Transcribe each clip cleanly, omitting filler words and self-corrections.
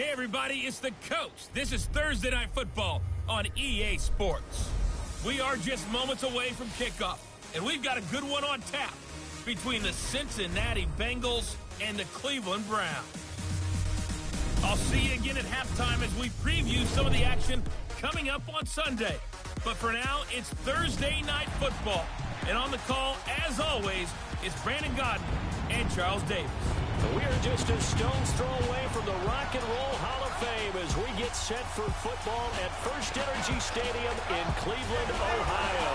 Hey, everybody, it's the Coach. This is Thursday Night Football on EA Sports. We are just moments away from kickoff, and we've got a good one on tap between the Cincinnati Bengals and the Cleveland Browns. I'll see you again at halftime as we preview some of the action coming up on Sunday. But for now, it's Thursday Night Football. And on the call, as always, is Brandon Godden and Charles Davis. We are just a stone's throw away from the Rock and Roll Hall of Fame as we get set for football at First Energy Stadium in Cleveland, Ohio.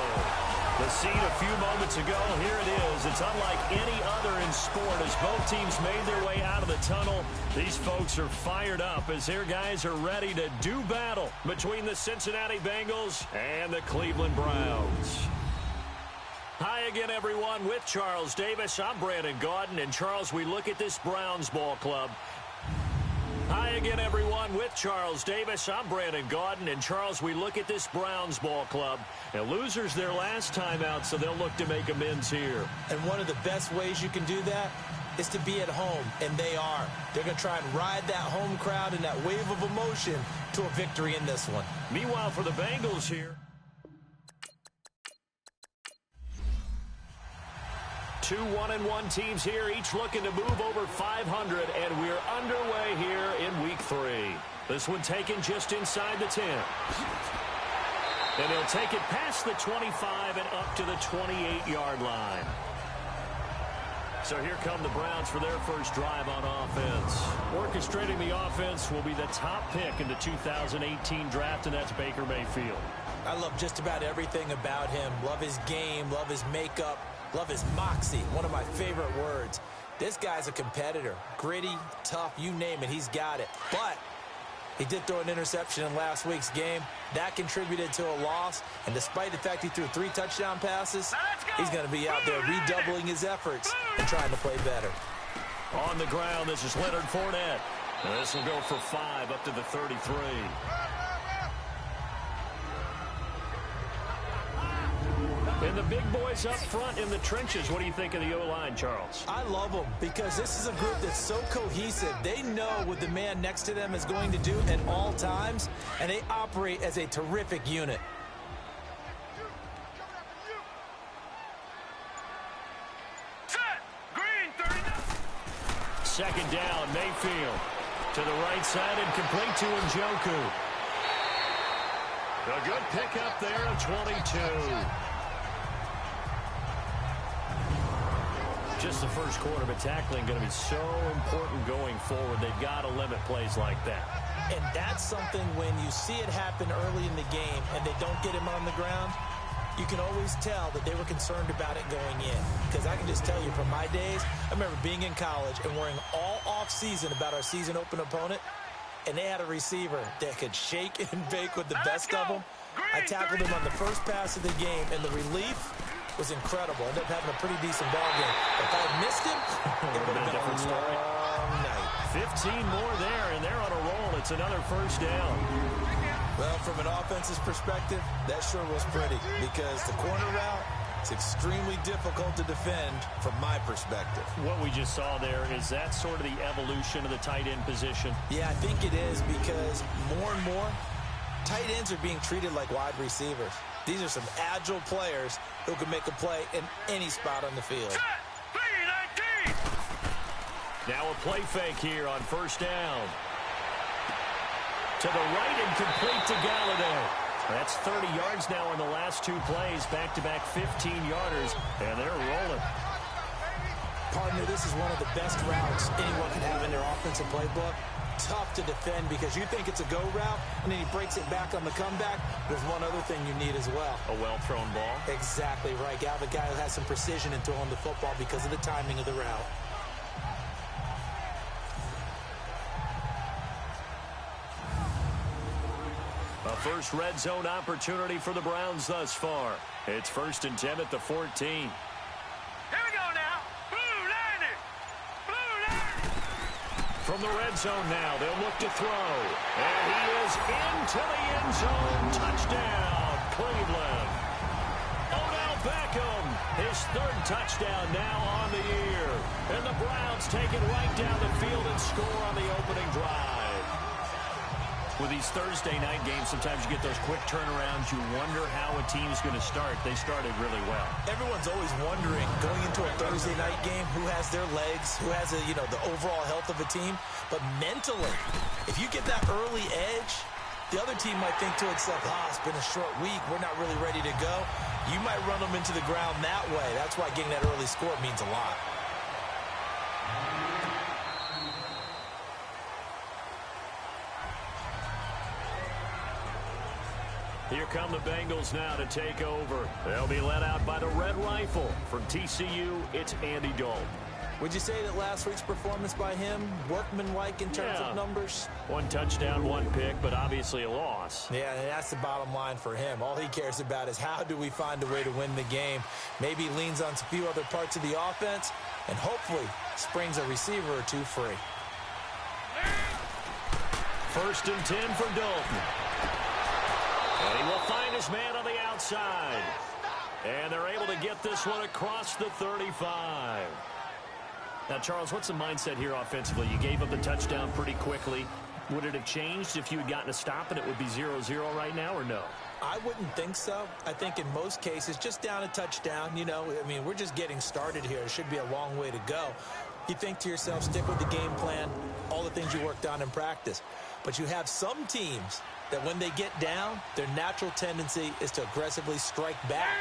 The scene a few moments ago, here it is. It's unlike any other in sport as both teams made their way out of the tunnel. These folks are fired up as their guys are ready to do battle between the Cincinnati Bengals and the Cleveland Browns. Hi again, everyone. With Charles Davis, I'm Brandon Gaudin. And, Charles, we look at this Browns ball club. Hi again, everyone. With Charles Davis, I'm Brandon Gaudin. And, Charles, we look at this Browns ball club. And losers their last time out, so they'll look to make amends here. And one of the best ways you can do that is to be at home, and they are. They're going to try and ride that home crowd and that wave of emotion to a victory in this one. Meanwhile, for the Bengals here, two 1-1 teams here, each looking to move over 500, and we're underway here in Week 3. This one taken just inside the 10. And he'll take it past the 25 and up to the 28-yard line. So here come the Browns for their first drive on offense. Orchestrating the offense will be the top pick in the 2018 draft, and that's Baker Mayfield. I love just about everything about him. Love his game, love his makeup. Love his moxie, one of my favorite words. This guy's a competitor. Gritty, tough, you name it, he's got it. But he did throw an interception in last week's game. That contributed to a loss. And despite the fact he threw 3 touchdown passes, he's going to be out there redoubling his efforts and trying to play better. On the ground, this is Leonard Fournette. And this will go for 5 up to the 33. And the big boys up front in the trenches. What do you think of the O-line, Charles? I love them because this is a group that's so cohesive. They know what the man next to them is going to do at all times, and they operate as a terrific unit. Second down, Mayfield. To the right side and complete to Njoku. A good pickup there of 22. Just the first quarter, but tackling going to be so important going forward. They've got to limit plays like that. And that's something when you see it happen early in the game and they don't get him on the ground, you can always tell that they were concerned about it going in. Because I can just tell you from my days, I remember being in college and worrying all off-season about our season open opponent, and they had a receiver that could shake and bake with the best of them. I tackled him on the first pass of the game, and the relief was incredible. Ended up having a pretty decent ball game. If I had missed him, it would have been a different story. long night. 15 more there, and they're on a roll. It's another first down. Well, from an offense's perspective, that sure was pretty because the corner route is extremely difficult to defend from my perspective. What we just saw there, is that sort of the evolution of the tight end position? Yeah, I think it is because more and more, tight ends are being treated like wide receivers. These are some agile players who can make a play in any spot on the field. Now a play fake here on first down. To the right and complete to Galladay. That's 30 yards now in the last 2 plays. Back-to-back 15-yarders, and they're rolling. Partner, this is one of the best routes anyone can have in their offensive playbook. Tough to defend because you think it's a go route, and then he breaks it back on the comeback. There's one other thing you need as well. A well-thrown ball. Exactly right. You have a guy who has some precision in throwing the football because of the timing of the route. A first red zone opportunity for the Browns thus far. It's 1st and 10 at the 14. Here we go now. Blue 90. Blue 90. From the red zone now, they'll look to throw. And he is into the end zone. Touchdown, Cleveland. Odell Beckham, his 3rd touchdown now on the year. And the Browns take it right down the field and score on the opening drive. With these Thursday night games, sometimes you get those quick turnarounds. You wonder how a team's going to start. They started really well. Everyone's always wondering, going into a Thursday night game, who has their legs, who has the overall health of a team. But mentally, if you get that early edge, the other team might think to itself, it's been a short week. We're not really ready to go. You might run them into the ground that way. That's why getting that early score means a lot. Here come the Bengals now to take over. They'll be led out by the Red Rifle. From TCU, it's Andy Dalton. Would you say that last week's performance by him, workmanlike in terms of numbers? 1 touchdown, 1 pick, but obviously a loss. Yeah, and that's the bottom line for him. All he cares about is how do we find a way to win the game. Maybe leans on a few other parts of the offense, and hopefully springs a receiver or two free. 1st and 10 for Dalton. And he will find his man on the outside. And they're able to get this one across the 35. Now, Charles, what's the mindset here offensively? You gave up the touchdown pretty quickly. Would it have changed if you had gotten a stop and it would be 0-0 right now, or no? I wouldn't think so. I think in most cases, just down a touchdown, we're just getting started here. It should be a long way to go. You think to yourself, stick with the game plan, all the things you worked on in practice. But you have some teams that when they get down, their natural tendency is to aggressively strike back.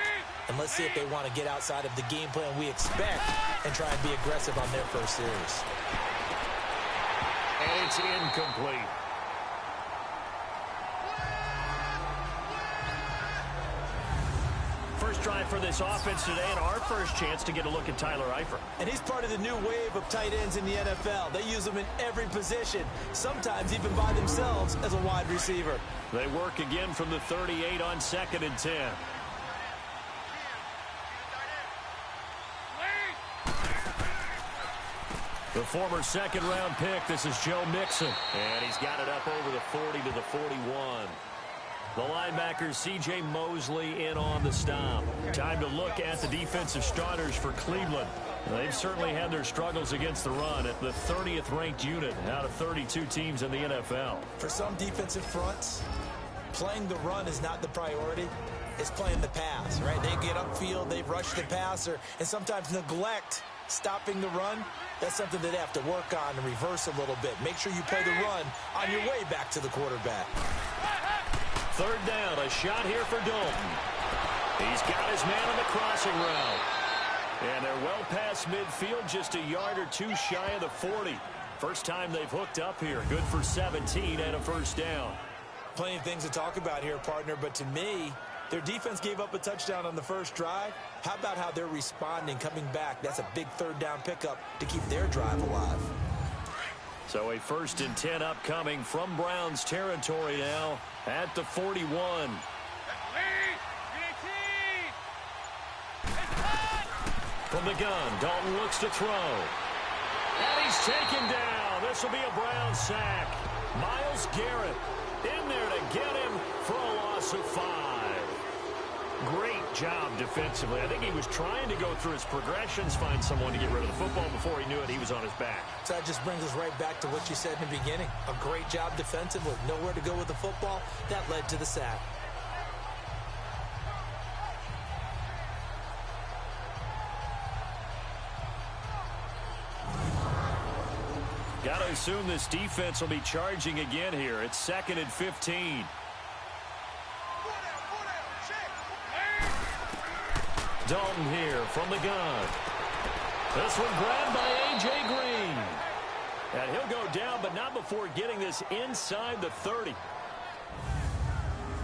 And let's see if they want to get outside of the game plan we expect and try and be aggressive on their first series. And it's incomplete. First drive for this offense today, and our first chance to get a look at Tyler Eifert. And he's part of the new wave of tight ends in the NFL. They use them in every position, sometimes even by themselves as a wide receiver. They work again from the 38 on 2nd and 10. The former second-round pick, this is Joe Mixon. And he's got it up over the 40 to the 41. The linebacker, C.J. Mosley, in on the stop. Time to look at the defensive starters for Cleveland. They've certainly had their struggles against the run at the 30th ranked unit out of 32 teams in the NFL. For some defensive fronts, playing the run is not the priority. It's playing the pass, right? They get upfield, they rush the passer, and sometimes neglect stopping the run. That's something that they have to work on and reverse a little bit. Make sure you play the run on your way back to the quarterback. 3rd down, a shot here for Dalton. He's got his man on the crossing route. And they're well past midfield, just a yard or two shy of the 40. First time they've hooked up here. Good for 17 and a first down. Plenty of things to talk about here, partner, but to me, their defense gave up a touchdown on the first drive. How about how they're responding, coming back? That's a big 3rd down pickup to keep their drive alive. So a 1st and 10 upcoming from Browns territory now at the 41. From the gun, Dalton looks to throw. And he's taken down. This will be a Browns sack. Myles Garrett in there to get him for a loss of 5. Great job defensively. I think he was trying to go through his progressions, find someone to get rid of the football. Before he knew it, he was on his back. So that just brings us right back to what you said in the beginning. A great job defensively. Nowhere to go with the football. That led to the sack. Got to assume this defense will be charging again here. It's 2nd and 15. Dalton here from the gun. This one grabbed by A.J. Green. And he'll go down, but not before getting this inside the 30.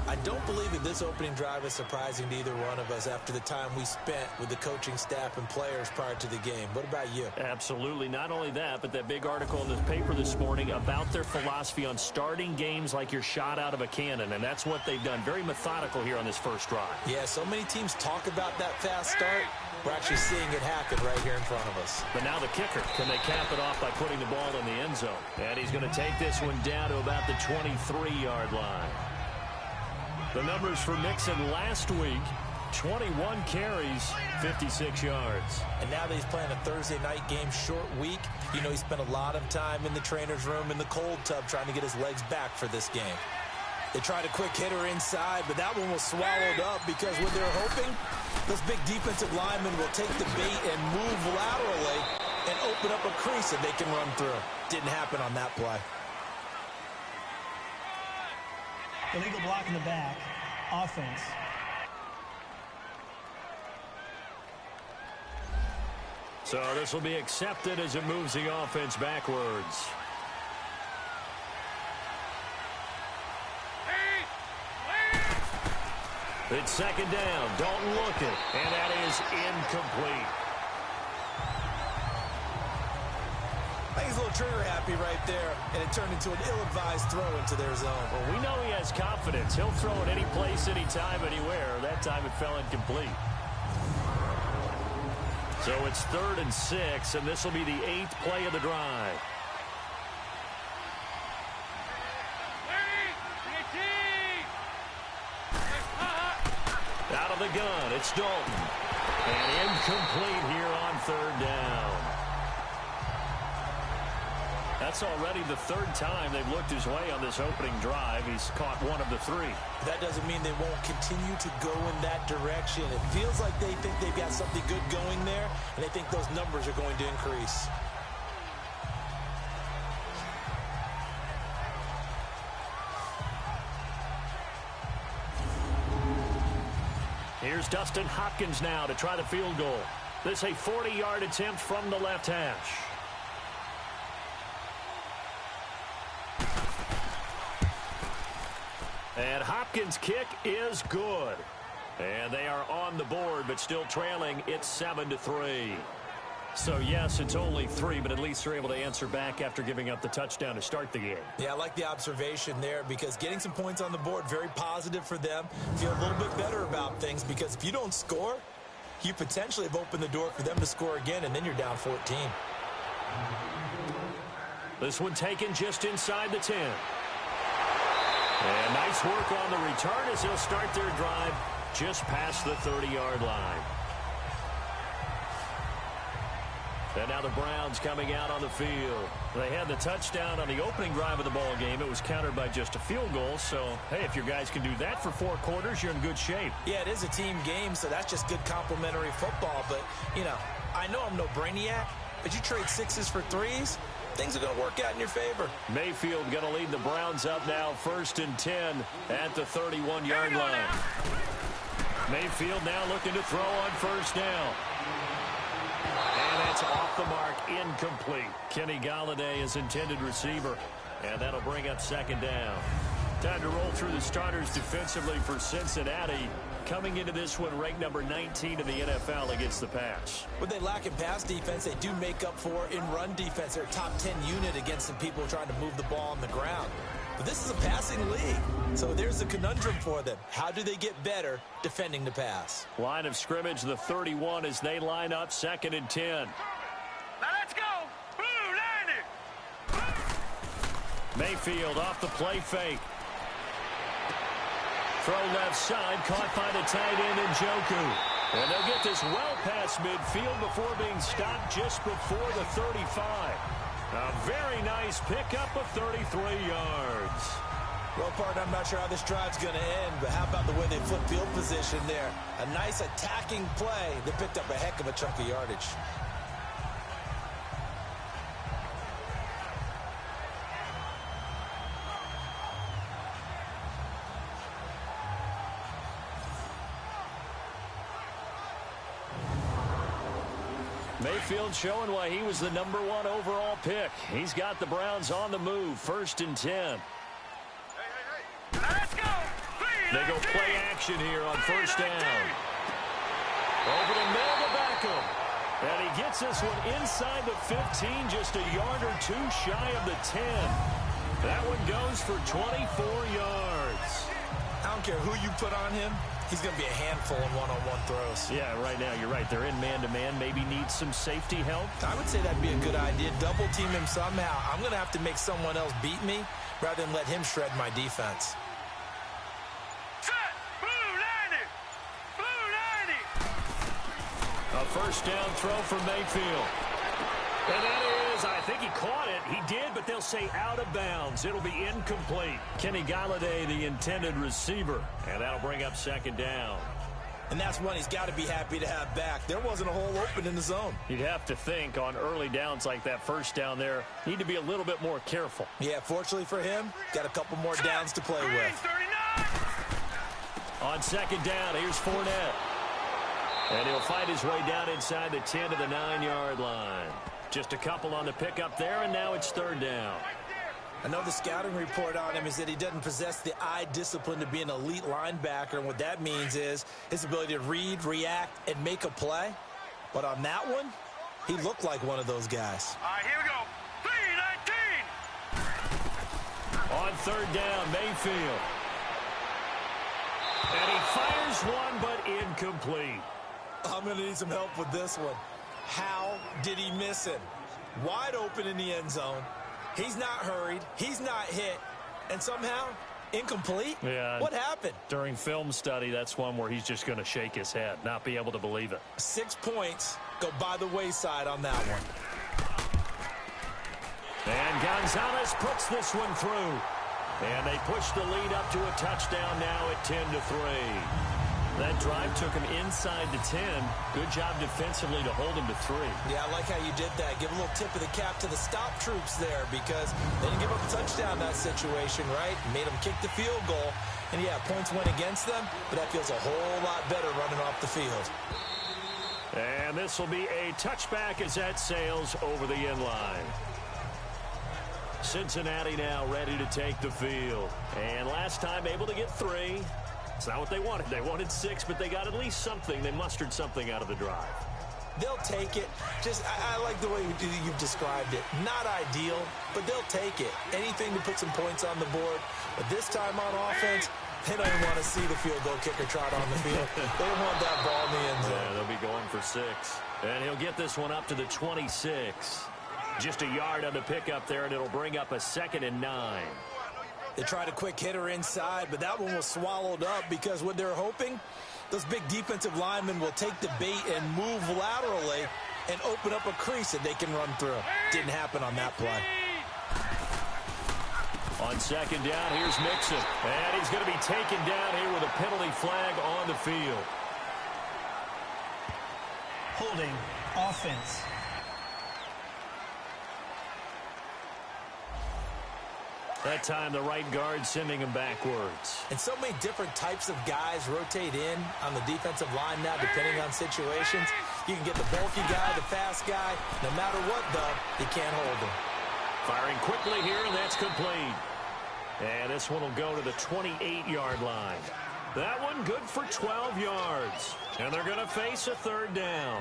I don't believe that this opening drive is surprising to either one of us after the time we spent with the coaching staff and players prior to the game. What about you? Absolutely. Not only that, but that big article in the paper this morning about their philosophy on starting games like you're shot out of a cannon, and that's what they've done. Very methodical here on this first drive. Yeah, so many teams talk about that fast start. We're actually seeing it happen right here in front of us. But now the kicker, can they cap it off by putting the ball in the end zone? And he's going to take this one down to about the 23-yard line. The numbers for Mixon last week, 21 carries, 56 yards. And now that he's playing a Thursday night game, short week, you know he spent a lot of time in the trainer's room in the cold tub trying to get his legs back for this game. They tried a quick hitter inside, but that one was swallowed up because what they're hoping, those big defensive linemen will take the bait and move laterally and open up a crease that they can run through. Didn't happen on that play. Illegal block in the back. Offense. So this will be accepted as it moves the offense backwards. It's second down. Dalton looking, and that is incomplete. I think he's a little trigger happy right there, and it turned into an ill-advised throw into their zone. Well, we know he has confidence. He'll throw it any place, anytime, anywhere. That time it fell incomplete. So it's 3rd and 6, and this will be the 8th play of the drive. Out of the gun, it's Dalton. And incomplete here on 3rd down. That's already the 3rd time they've looked his way on this opening drive. He's caught 1 of the 3. That doesn't mean they won't continue to go in that direction. It feels like they think they've got something good going there, and they think those numbers are going to increase. Here's Dustin Hopkins now to try the field goal. This a 40-yard attempt from the left hash. And Hopkins' kick is good. And they are on the board, but still trailing. It's 7-3. So, yes, it's only 3, but at least they're able to answer back after giving up the touchdown to start the game. Yeah, I like the observation there because getting some points on the board, very positive for them. Feel a little bit better about things because if you don't score, you potentially have opened the door for them to score again, and then you're down 14. This one taken just inside the 10. And nice work on the return as they'll start their drive just past the 30-yard line. And now the Browns coming out on the field. They had the touchdown on the opening drive of the ball game. It was countered by just a field goal. So, hey, if your guys can do that for 4 quarters, you're in good shape. Yeah, it is a team game, so that's just good complimentary football. But, you know, I know I'm no brainiac, but you trade 6s for 3s, things are going to work out in your favor. Mayfield going to lead the Browns up now, 1st and 10 at the 31-yard line. Mayfield now looking to throw on 1st down. And that's off the mark, incomplete. Kenny Golladay is intended receiver, and that'll bring up 2nd down. Time to roll through the starters defensively for Cincinnati. Coming into this one, ranked number 19 in the NFL against the pass. What they lack in pass defense, they do make up for in run defense. They're a top 10 unit against some people trying to move the ball on the ground. But this is a passing league, so there's a conundrum for them. How do they get better defending the pass? Line of scrimmage, the 31, as they line up 2nd and 10. Now let's go. Blue, line it. Mayfield off the play fake. Throw left side, caught by the tight end Njoku. And they'll get this well past midfield before being stopped just before the 35. A very nice pickup of 33 yards. Well, partner, I'm not sure how this drive's going to end, but how about the way they flip field position there? A nice attacking play that picked up a heck of a chunk of yardage. Mayfield showing why he was the #1 overall pick. He's got the Browns on the move, 1st and 10. Now let's go. They go play action here on 1st down. Over the middle to Beckham. And he gets this one inside the 15, just a yard or 2 shy of the 10. That one goes for 24 yards. I don't care who you put on him. He's going to be a handful in one-on-one throws. Yeah, right now, you're right. They're in man-to-man. Maybe needs some safety help. I would say that'd be a good idea. Double team him somehow. I'm going to have to make someone else beat me rather than let him shred my defense. Set. Blue, line it. Blue, line A first down throw for Mayfield. And that is, I think he caught it. He did, but they'll say out of bounds. It'll be incomplete. Kenny Golladay, the intended receiver. And that'll bring up second down. And that's one he's got to be happy to have back. There wasn't a hole open in the zone. You'd have to think on early downs like that first down there, need to be a little bit more careful. Yeah, fortunately for him, got a couple more downs to play with. On second down, here's Fournette. And he'll fight his way down inside the 10 to the 9-yard line. Just a couple on the pickup there, and now it's third down. I know the scouting report on him is that he doesn't possess the eye discipline to be an elite linebacker, and what that means is his ability to read, react, and make a play. But on that one, he looked like one of those guys. All right, here we go. 3-19. On third down, Mayfield. And he fires one, but incomplete. I'm going to need some help with this one. How did he miss him? Wide open in the end zone. He's not hurried. He's not hit. And somehow, incomplete? Yeah. What happened? During film study, that's one where he's just going to shake his head, not be able to believe it. 6 points go by the wayside on that one. And Gonzalez puts this one through. And they push the lead up to a touchdown now at 10-3. That drive took him inside the 10. Good job defensively to hold him to 3. Yeah, I like how you did that. Give a little tip of the cap to the stop troops there because they didn't give up a touchdown in that situation, right? Made them kick the field goal. And, yeah, points went against them, but that feels a whole lot better running off the field. And this will be a touchback as that sails over the end line. Cincinnati now ready to take the field. And last time able to get 3. It's not what they wanted. They wanted 6, but they got at least something. They mustered something out of the drive. They'll take it. Just, I like the way you've described it. Not ideal, but they'll take it. Anything to put some points on the board. But this time on offense, they don't even want to see the field goal kicker trot on the field. They don't want that ball in the end zone. Yeah, they'll be going for 6. And he'll get this one up to the 26. Just a yard on the pickup there, and it'll bring up a 2nd and 9. They tried a quick hitter inside, but that one was swallowed up because what they're hoping, those big defensive linemen will take the bait and move laterally and open up a crease that they can run through. Didn't happen on that play. On second down, here's Mixon. And he's going to be taken down here with a penalty flag on the field. Holding offense. That time, the right guard sending him backwards. And so many different types of guys rotate in on the defensive line now, depending on situations. You can get the bulky guy, the fast guy. No matter what, though, you can't hold him. Firing quickly here, and that's complete. And this one will go to the 28-yard line. That one good for 12 yards. And they're going to face a third down.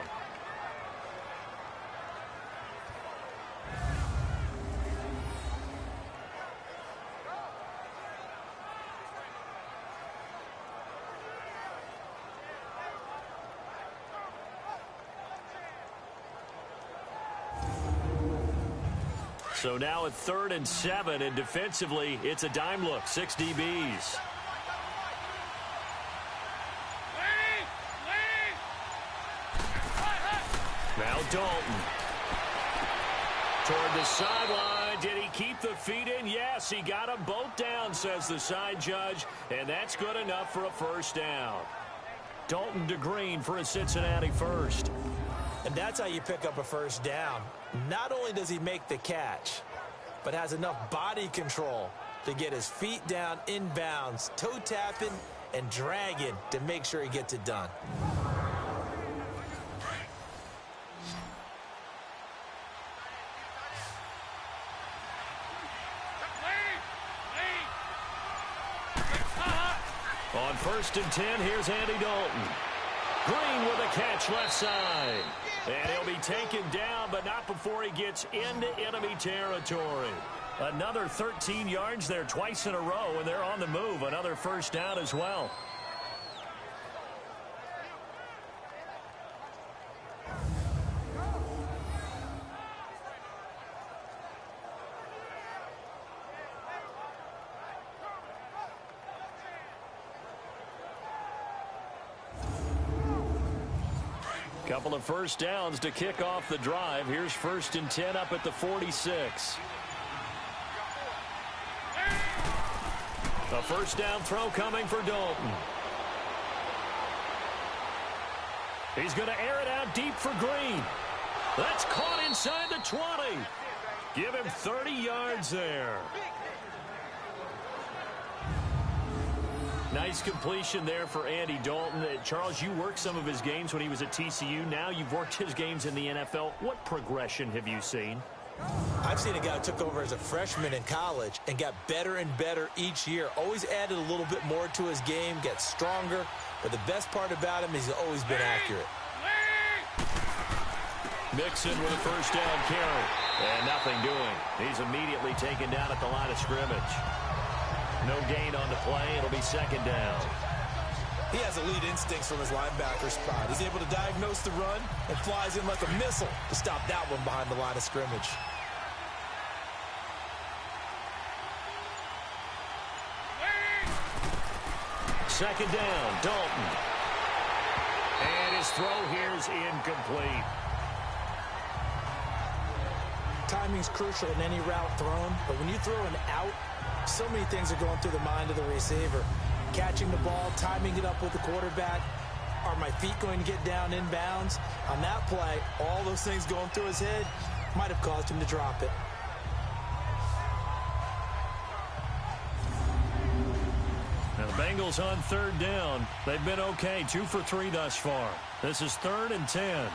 So now at 3rd and 7, and defensively, it's a dime look, 6 DBs. Now Dalton. Toward the sideline. Did he keep the feet in? Yes, he got them both down, says the side judge, and that's good enough for a first down. Dalton to Green for a Cincinnati first. And that's how you pick up a first down. Not only does he make the catch, but has enough body control to get his feet down inbounds, toe tapping and dragging to make sure he gets it done. On 1st and 10, here's Andy Dalton. Green with a catch left side. And he'll be taken down, but not before he gets into enemy territory. Another 13 yards there twice in a row, and they're on the move. Another first down as well. Couple of first downs to kick off the drive. Here's 1st and 10 up at the 46. A first down throw coming for Dalton. He's going to air it out deep for Green. That's caught inside the 20. Give him 30 yards there. Nice completion there for Andy Dalton. Charles, you worked some of his games when he was at TCU. Now you've worked his games in the NFL. What progression have you seen? I've seen a guy who took over as a freshman in college and got better and better each year. Always added a little bit more to his game, gets stronger. But the best part about him is he's always been accurate. Mixon with a first down carry. And nothing doing. He's immediately taken down at the line of scrimmage. No gain on the play. It'll be 2nd down. He has elite instincts from his linebacker spot. He's able to diagnose the run and flies in like a missile to stop that one behind the line of scrimmage. Second down, Dalton. And his throw here is incomplete. Timing's crucial in any route thrown, but when you throw an out, so many things are going through the mind of the receiver. Catching the ball, timing it up with the quarterback. Are my feet going to get down in bounds? On that play, all those things going through his head might have caused him to drop it. Now the Bengals on 3rd down. They've been okay, 2 for 3 thus far. This is 3rd and 10.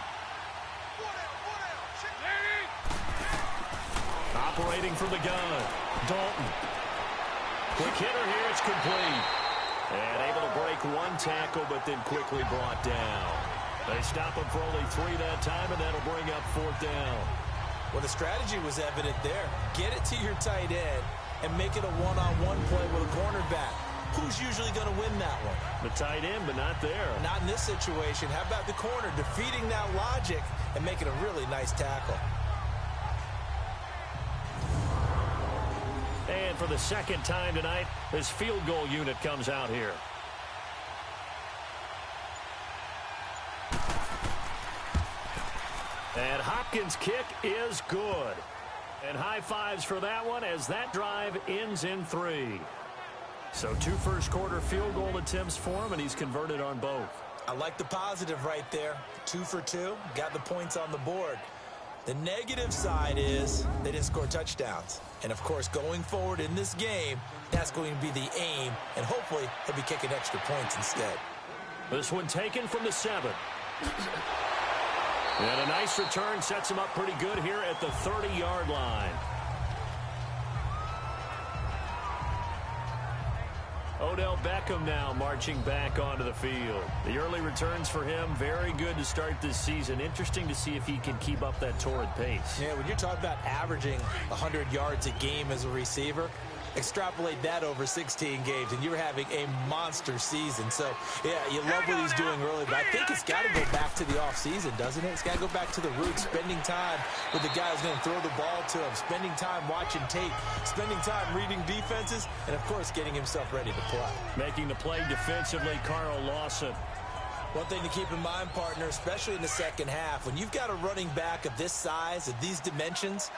Operating from the gun, Dalton. Quick hitter here, it's complete. And able to break one tackle, but then quickly brought down. They stop him for only 3 that time, and that'll bring up 4th down. Well, the strategy was evident there. Get it to your tight end and make it a one-on-one play with a cornerback. Who's usually going to win that one? The tight end, but not there. Not in this situation. How about the corner defeating that logic and making a really nice tackle? And for the 2nd time tonight, this field goal unit comes out here. And Hopkins' kick is good. And high fives for that one as that drive ends in 3. So 2 first-quarter field goal attempts for him, and he's converted on both. I like the positive right there. 2 for 2, got the points on the board. The negative side is they didn't score touchdowns. And, of course, going forward in this game, that's going to be the aim, and hopefully he'll be kicking extra points instead. This one taken from the 7. And a nice return sets him up pretty good here at the 30-yard line. Odell Beckham now marching back onto the field. The early returns for him, very good to start this season. Interesting to see if he can keep up that torrid pace. Yeah, when you're talking about averaging 100 yards a game as a receiver, extrapolate that over 16 games, and you're having a monster season. So, yeah, you love what he's doing early, but I think it's got to go back to the offseason, doesn't it? It's got to go back to the roots, spending time with the guy who's going to throw the ball to him, spending time watching tape, spending time reading defenses, and, of course, getting himself ready to play. Making the play defensively, Carl Lawson. One thing to keep in mind, partner, especially in the second half, when you've got a running back of this size, of these dimensions,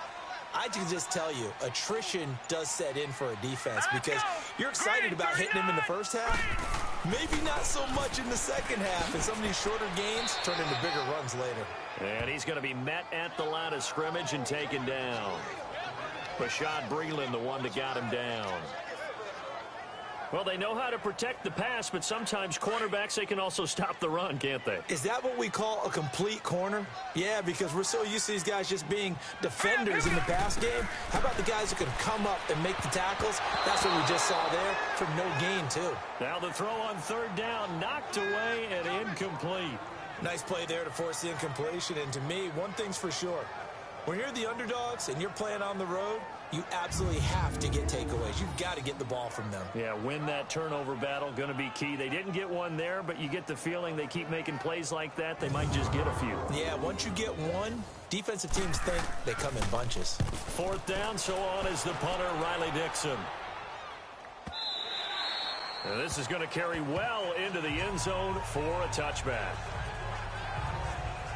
I can just tell you, attrition does set in for a defense because you're excited about hitting him in the first half. Maybe not so much in the second half, and some of these shorter gains turn into bigger runs later. And he's going to be met at the line of scrimmage and taken down. Bashaud Breeland, the one that got him down. Well, they know how to protect the pass, but sometimes cornerbacks, they can also stop the run, can't they? Is that what we call a complete corner? Yeah, because we're so used to these guys just being defenders in the pass game. How about the guys who can come up and make the tackles? That's what we just saw there for no gain, too. Now the throw on 3rd down, knocked away and incomplete. Nice play there to force the incompletion, and to me, one thing's for sure. When you're the underdogs and you're playing on the road, you absolutely have to get takeaways. You've got to get the ball from them. Yeah, win that turnover battle, going to be key. They didn't get one there, but you get the feeling they keep making plays like that, they might just get a few. Yeah, once you get one, defensive teams think they come in bunches. 4th down, so on is the punter, Riley Dixon. And this is going to carry well into the end zone for a touchback.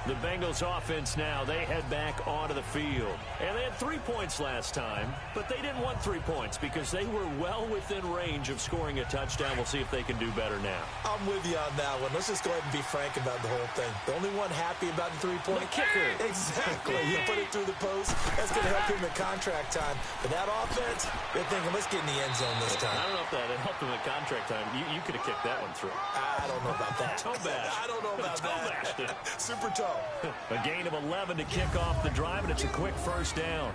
The Bengals offense now, they head back onto the field. And they had 3 points last time, but they didn't want 3 points because they were well within range of scoring a touchdown. We'll see if they can do better now. I'm with you on that one. Let's just go ahead and be frank about the whole thing. The only one happy about the 3-point kicker. Exactly. You put it through the post. That's going to help him in contract time. But that offense, they're thinking, let's get in the end zone this time. I don't know if that helped him in contract time. You could have kicked that one through. I don't know about that. Toe bash. I don't know about that. Super toe. A gain of 11 to kick off the drive, and it's a quick first down.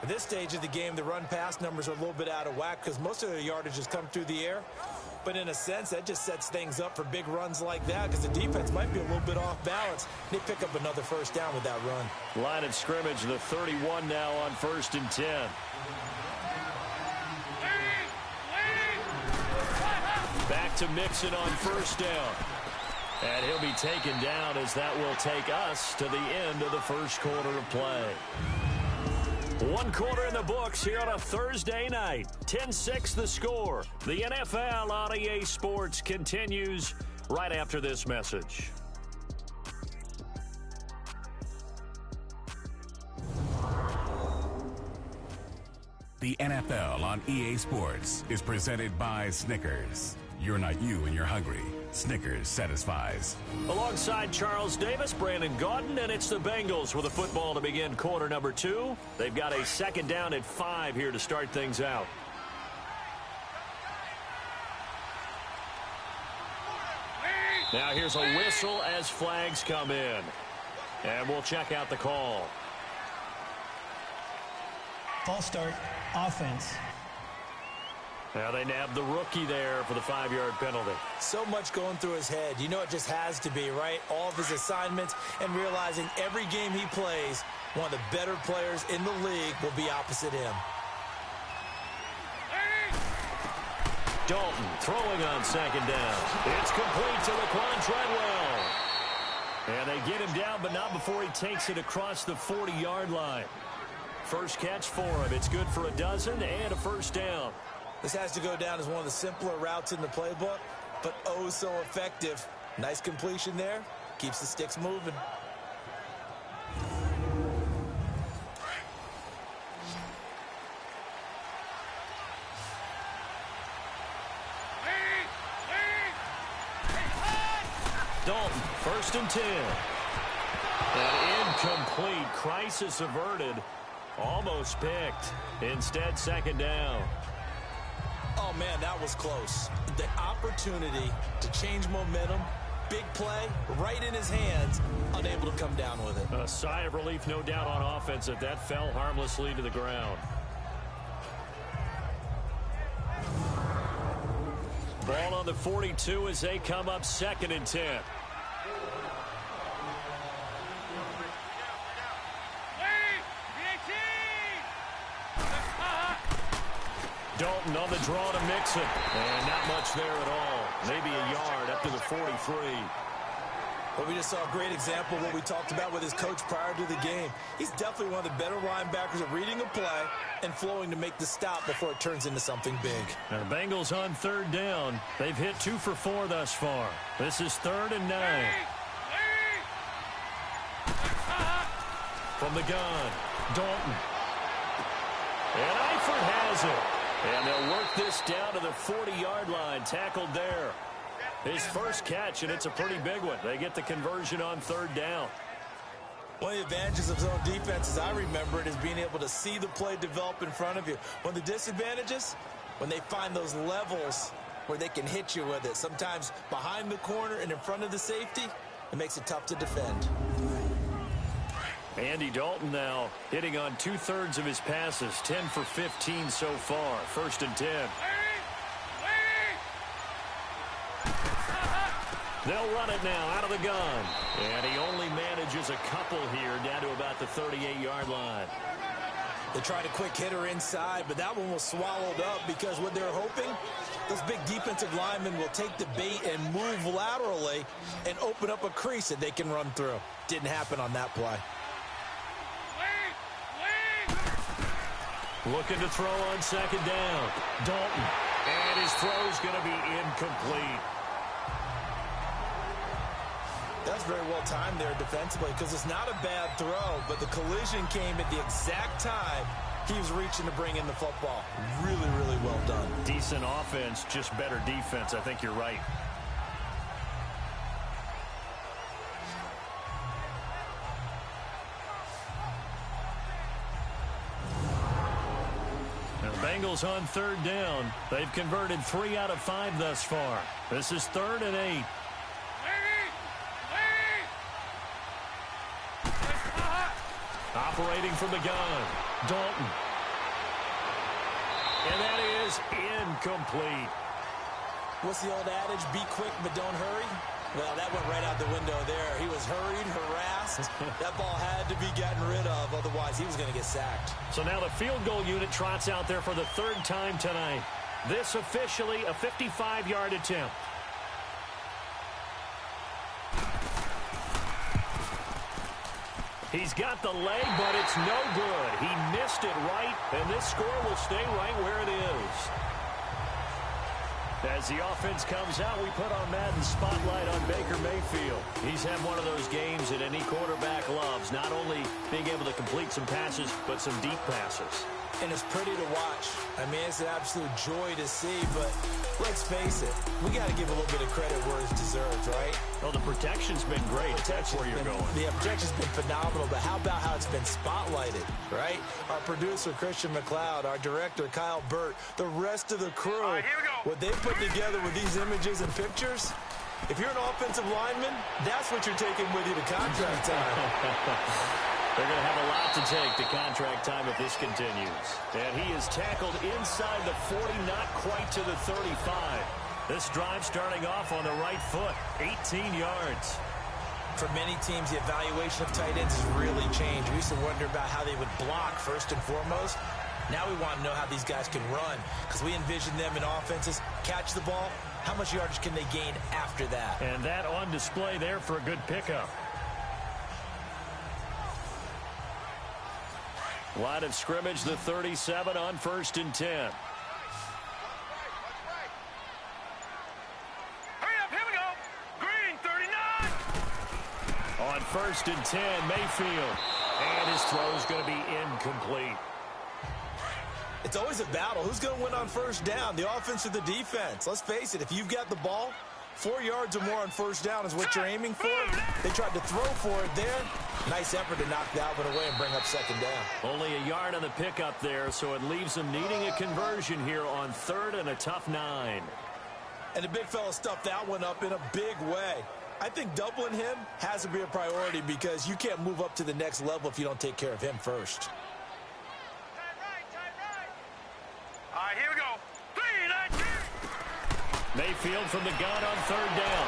At this stage of the game, the run-pass numbers are a little bit out of whack because most of the yardage has come through the air. But in a sense, that just sets things up for big runs like that because the defense might be a little bit off balance. They pick up another first down with that run. Line of scrimmage, the 31 now on 1st and 10. Back to Mixon on first down. And he'll be taken down as that will take us to the end of the first quarter of play. 1 quarter in the books here on a Thursday night. 10-6 the score. The NFL on EA Sports continues right after this message. The NFL on EA Sports is presented by Snickers. You're not you when you're hungry. Snickers satisfies. Alongside Charles Davis, Brandon Gaudin, and it's the Bengals with a football to begin quarter number 2. They've got a second down at 5 here to start things out. Now here's a whistle as flags come in. And we'll check out the call. False start, offense. Now they nab the rookie there for the 5-yard penalty. So much going through his head. You know it just has to be, right? All of his assignments and realizing every game he plays, one of the better players in the league will be opposite him. Dalton throwing on second down. It's complete to Laquan Treadwell. And they get him down, but not before he takes it across the 40-yard line. First catch for him. It's good for a dozen and a first down. This has to go down as one of the simpler routes in the playbook, but oh so effective. Nice completion there. Keeps the sticks moving. Dalton, 1st and 10. An incomplete. Crisis averted. Almost picked. Instead, second down. Oh, man, that was close. The opportunity to change momentum, big play, right in his hands, unable to come down with it. A sigh of relief, no doubt, on offense if that fell harmlessly to the ground. Ball on the 42 as they come up 2nd and 10. Dalton on the draw to Mixon. And not much there at all. Maybe a yard up to the 43. Well, we just saw a great example of what we talked about with his coach prior to the game. He's definitely one of the better linebackers at reading a play and flowing to make the stop before it turns into something big. Now the Bengals on 3rd down. They've hit 2 for 4 thus far. This is 3rd and 9. From the gun, Dalton. And Eifert has it. And they'll work this down to the 40-yard line. Tackled there. His first catch, and it's a pretty big one. They get the conversion on 3rd down. One of the advantages of zone defense, as I remember it, is being able to see the play develop in front of you. One of the disadvantages, when they find those levels where they can hit you with it. Sometimes behind the corner and in front of the safety, it makes it tough to defend. Andy Dalton now hitting on 2/3 of his passes, 10 for 15 so far. 1st and 10. They'll run it now out of the gun. And he only manages a couple here down to about the 38-yard line. They tried a quick hitter inside, but that one was swallowed up because what they're hoping, those big defensive linemen will take the bait and move laterally and open up a crease that they can run through. Didn't happen on that play. Looking to throw on 2nd down. Dalton. And his throw is going to be incomplete. That's very well timed there defensively because it's not a bad throw, but the collision came at the exact time he was reaching to bring in the football. Really, really well done. Decent offense, just better defense. I think you're right. Now the Bengals on 3rd down. They've converted 3 out of 5 thus far. This is 3rd and 8. Operating from the gun, Dalton. And that is incomplete. What's the old adage? Be quick, but don't hurry. Well, that went right out the window there. He was hurried, harassed. That ball had to be gotten rid of. Otherwise, he was going to get sacked. So now the field goal unit trots out there for the 3rd time tonight. This officially a 55-yard attempt. He's got the leg, but it's no good. He missed it right, and this score will stay right where it is. As the offense comes out, we put our Madden spotlight on Baker Mayfield. He's had one of those games that any quarterback loves, not only being able to complete some passes, but some deep passes. And it's pretty to watch. I mean, it's an absolute joy to see, but let's face it, we got to give a little bit of credit where it's deserved, right? Well, the protection's been great. That's where you're going. The protection's been phenomenal, but how about how it's been spotlighted, right? Our producer, Christian McLeod, our director, Kyle Burt, the rest of the crew, All right, here we go. what they put together with these images and pictures, if you're an offensive lineman, that's what you're taking with you to contract time. They're going to have a lot to take to contract time if this continues. And he is tackled inside the 40, not quite to the 35. This drive starting off on the right foot, 18 yards. For many teams, the evaluation of tight ends has really changed. We used to wonder about how they would block first and foremost. Now we want to know how these guys can run because we envision them in offenses, catch the ball, how much yardage can they gain after that? And that on display there for a good pickup. Line of scrimmage, the 37 on 1st and 10. Hurry up, here we go. Green, 39. On 1st and 10, Mayfield. And his throw is going to be incomplete. It's always a battle. Who's going to win on 1st down, the offense or the defense? Let's face it, if you've got the ball, 4 yards or more on 1st down is what you're aiming for. They tried to throw for it there. Nice effort to knock that one away and bring up 2nd down. Only a yard on the pickup there, so it leaves them needing a conversion here on 3rd and a tough 9. And the big fella stuffed that one up in a big way. I think doubling him has to be a priority because you can't move up to the next level if you don't take care of him first. Tight right. All right, here we go. 3, 19. Mayfield from the gun on 3rd down.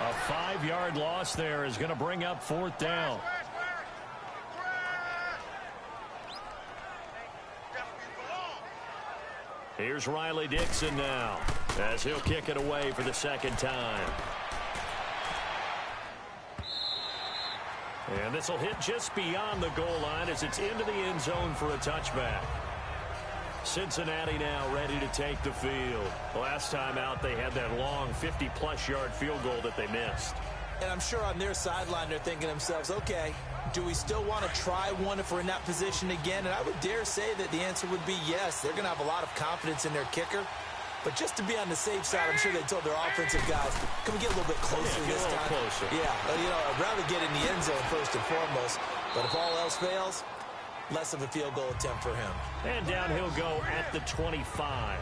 A 5-yard loss there is going to bring up 4th down. Here's Riley Dixon now as he'll kick it away for the 2nd time. And this will hit just beyond the goal line as it's into the end zone for a touchback. Cincinnati now ready to take the field. Last time out, they had that long 50-plus yard field goal that they missed. And I'm sure on their sideline, they're thinking to themselves, okay, do we still want to try one if we're in that position again? And I would dare say that the answer would be yes. They're going to have a lot of confidence in their kicker. But just to be on the safe side, I'm sure they told their offensive guys, can we get a little bit closer this time? Closer. Yeah, you know, I'd rather get in the end zone first and foremost. But if all else fails, less of a field goal attempt for him. And down he'll go at the 25.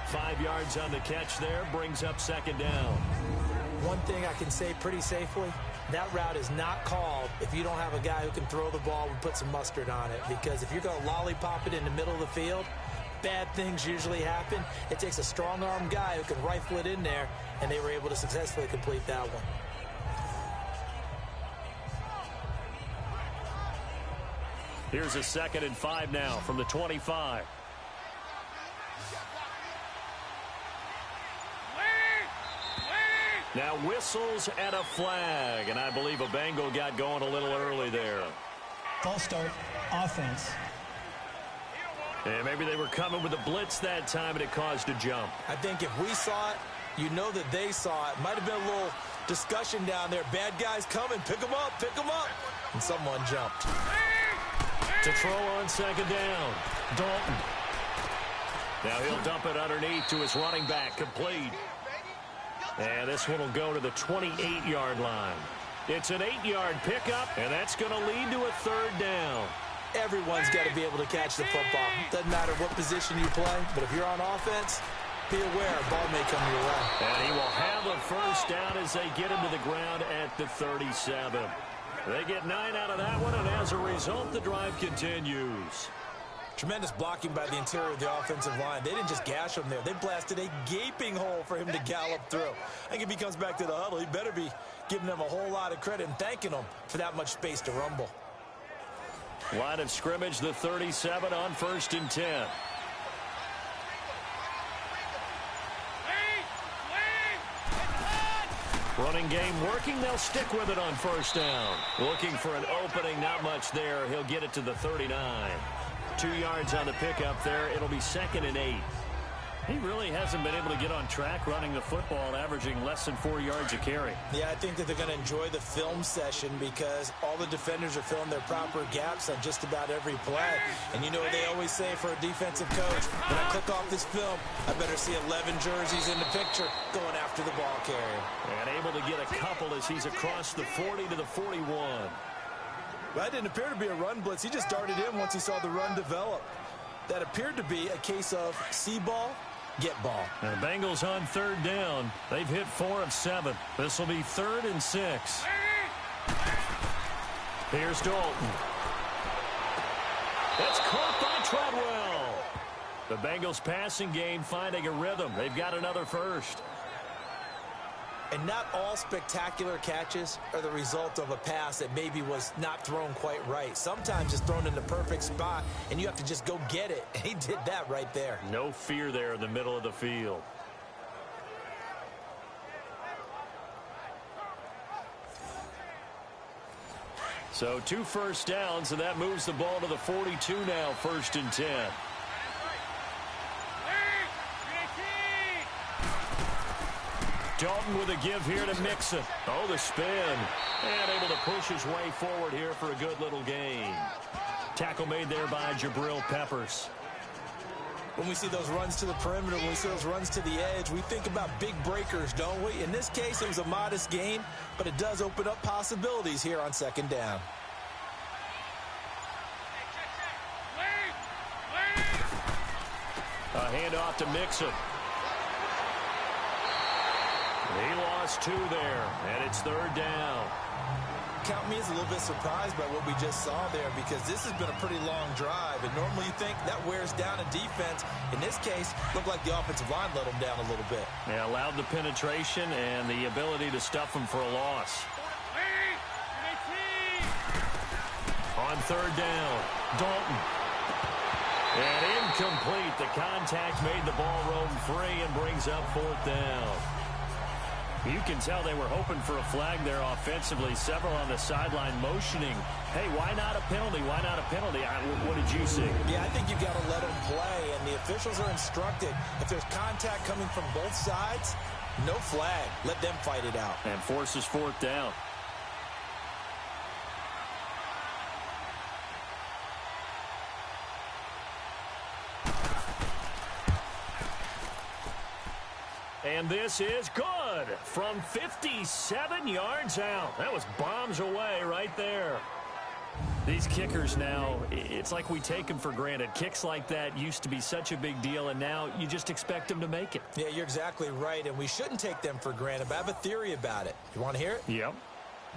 5 yards on the catch there, brings up 2nd down. One thing I can say pretty safely, that route is not called if you don't have a guy who can throw the ball and put some mustard on it. Because if you're going to lollipop it in the middle of the field, bad things usually happen. It takes a strong-arm guy who can rifle it in there, and they were able to successfully complete that one. Here's a 2nd and 5 now from the 25. Now whistles and a flag, and I believe a Bengal got going a little early there. False start, offense. And maybe they were coming with a blitz that time, and it caused a jump. I think if we saw it, you know that they saw it. Might have been a little discussion down there. Bad guys coming. Pick them up. Pick them up. And someone jumped. To throw on second down. Dalton. Now he'll dump it underneath to his running back. Complete. And this one will go to the 28-yard line. It's an 8-yard pickup, and that's going to lead to a third down. Everyone's got to be able to catch the football. Doesn't matter what position you play, but if you're on offense, be aware a ball may come your way. And he will have a first down as they get him to the ground at the 37. They get 9 out of that one, and as a result, the drive continues. Tremendous blocking by the interior of the offensive line. They didn't just gash him there. They blasted a gaping hole for him to gallop through. I think if he comes back to the huddle, he better be giving them a whole lot of credit and thanking them for that much space to rumble. Line of scrimmage, the 37 on 1st and 10. Running game working. They'll stick with it on 1st down. Looking for an opening. Not much there. He'll get it to the 39. 2 yards on the pickup there. It'll be 2nd and 8. He really hasn't been able to get on track running the football, averaging less than 4 yards a carry. Yeah, I think that they're going to enjoy the film session because all the defenders are filling their proper gaps on just about every play. And you know what they always say for a defensive coach? When I click off this film, I better see 11 jerseys in the picture going after the ball carrier. And able to get a couple as he's across the 40 to the 41. Well, that didn't appear to be a run blitz. He just darted in once he saw the run develop. That appeared to be a case of see ball, get ball. And the Bengals on 3rd down. They've hit 4 of 7. This will be 3rd and 6. Here's Dalton. That's caught by Treadwell. The Bengals passing game finding a rhythm. They've got another first. And not all spectacular catches are the result of a pass that maybe was not thrown quite right. Sometimes it's thrown in the perfect spot, and you have to just go get it. And he did that right there. No fear there in the middle of the field. So 2 first downs, and that moves the ball to the 42 now, 1st and 10. Dalton with a give here to Mixon. Oh, the spin. And able to push his way forward here for a good little gain. Tackle made there by Jabril Peppers. When we see those runs to the perimeter, when we see those runs to the edge, we think about big breakers, don't we? In this case, it was a modest gain, but it does open up possibilities here on 2nd down. A handoff to Mixon. He lost 2 there, and it's 3rd down. Count me as a little bit surprised by what we just saw there because this has been a pretty long drive, and normally you think that wears down a defense. In this case, looked like the offensive line let them down a little bit. Yeah, allowed the penetration and the ability to stuff them for a loss. On 3rd down, Dalton. And incomplete. The contact made the ball roam free and brings up 4th down. You can tell they were hoping for a flag there offensively. Several on the sideline motioning. Hey, why not a penalty? Why not a penalty? What did you see? Yeah, I think you've got to let them play, and the officials are instructed. If there's contact coming from both sides, no flag. Let them fight it out. And forces 4th down. And this is good from 57 yards out. That was bombs away right there. These kickers now, it's like we take them for granted. Kicks like that used to be such a big deal, and now you just expect them to make it. Yeah, you're exactly right, and we shouldn't take them for granted, but I have a theory about it. You want to hear it? Yep.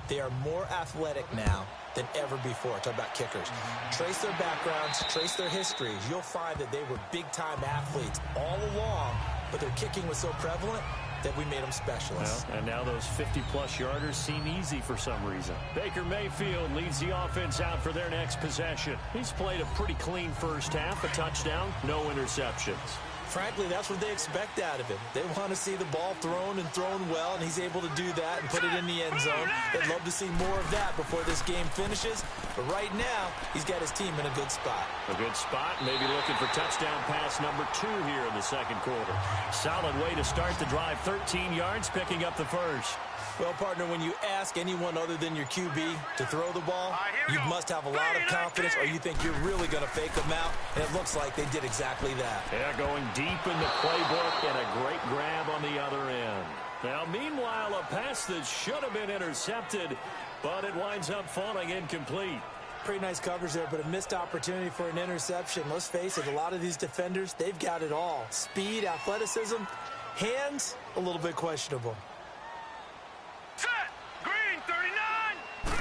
They are more athletic now than ever before. Talk about kickers. Trace their backgrounds, trace their histories. You'll find that they were big-time athletes all along, but their kicking was so prevalent that we made them specialists. Well, and now those 50-plus yarders seem easy for some reason. Baker Mayfield leads the offense out for their next possession. He's played a pretty clean first half, a touchdown, no interceptions. Frankly, that's what they expect out of him. They want to see the ball thrown and thrown well, and he's able to do that and put it in the end zone. They'd love to see more of that before this game finishes. But right now, he's got his team in a good spot. A good spot, maybe looking for touchdown pass number 2 here in the 2nd quarter. Solid way to start the drive, 13 yards, picking up the first. Well, partner, when you ask anyone other than your QB to throw the ball, you must have a lot of confidence or you think you're really going to fake them out, and it looks like they did exactly that. Yeah, going deep in the playbook and a great grab on the other end. Now, meanwhile, a pass that should have been intercepted, but it winds up falling incomplete. Pretty nice coverage there, but a missed opportunity for an interception. Let's face it, a lot of these defenders, they've got it all. Speed, athleticism, hands, a little bit questionable. Set! Green, 39!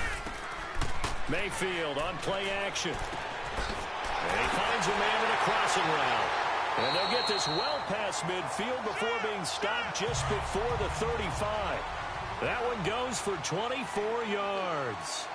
Mayfield on play action. And he finds a man in a crossing route. And they'll get this well past midfield before being stopped just before the 35. That one goes for 24 yards.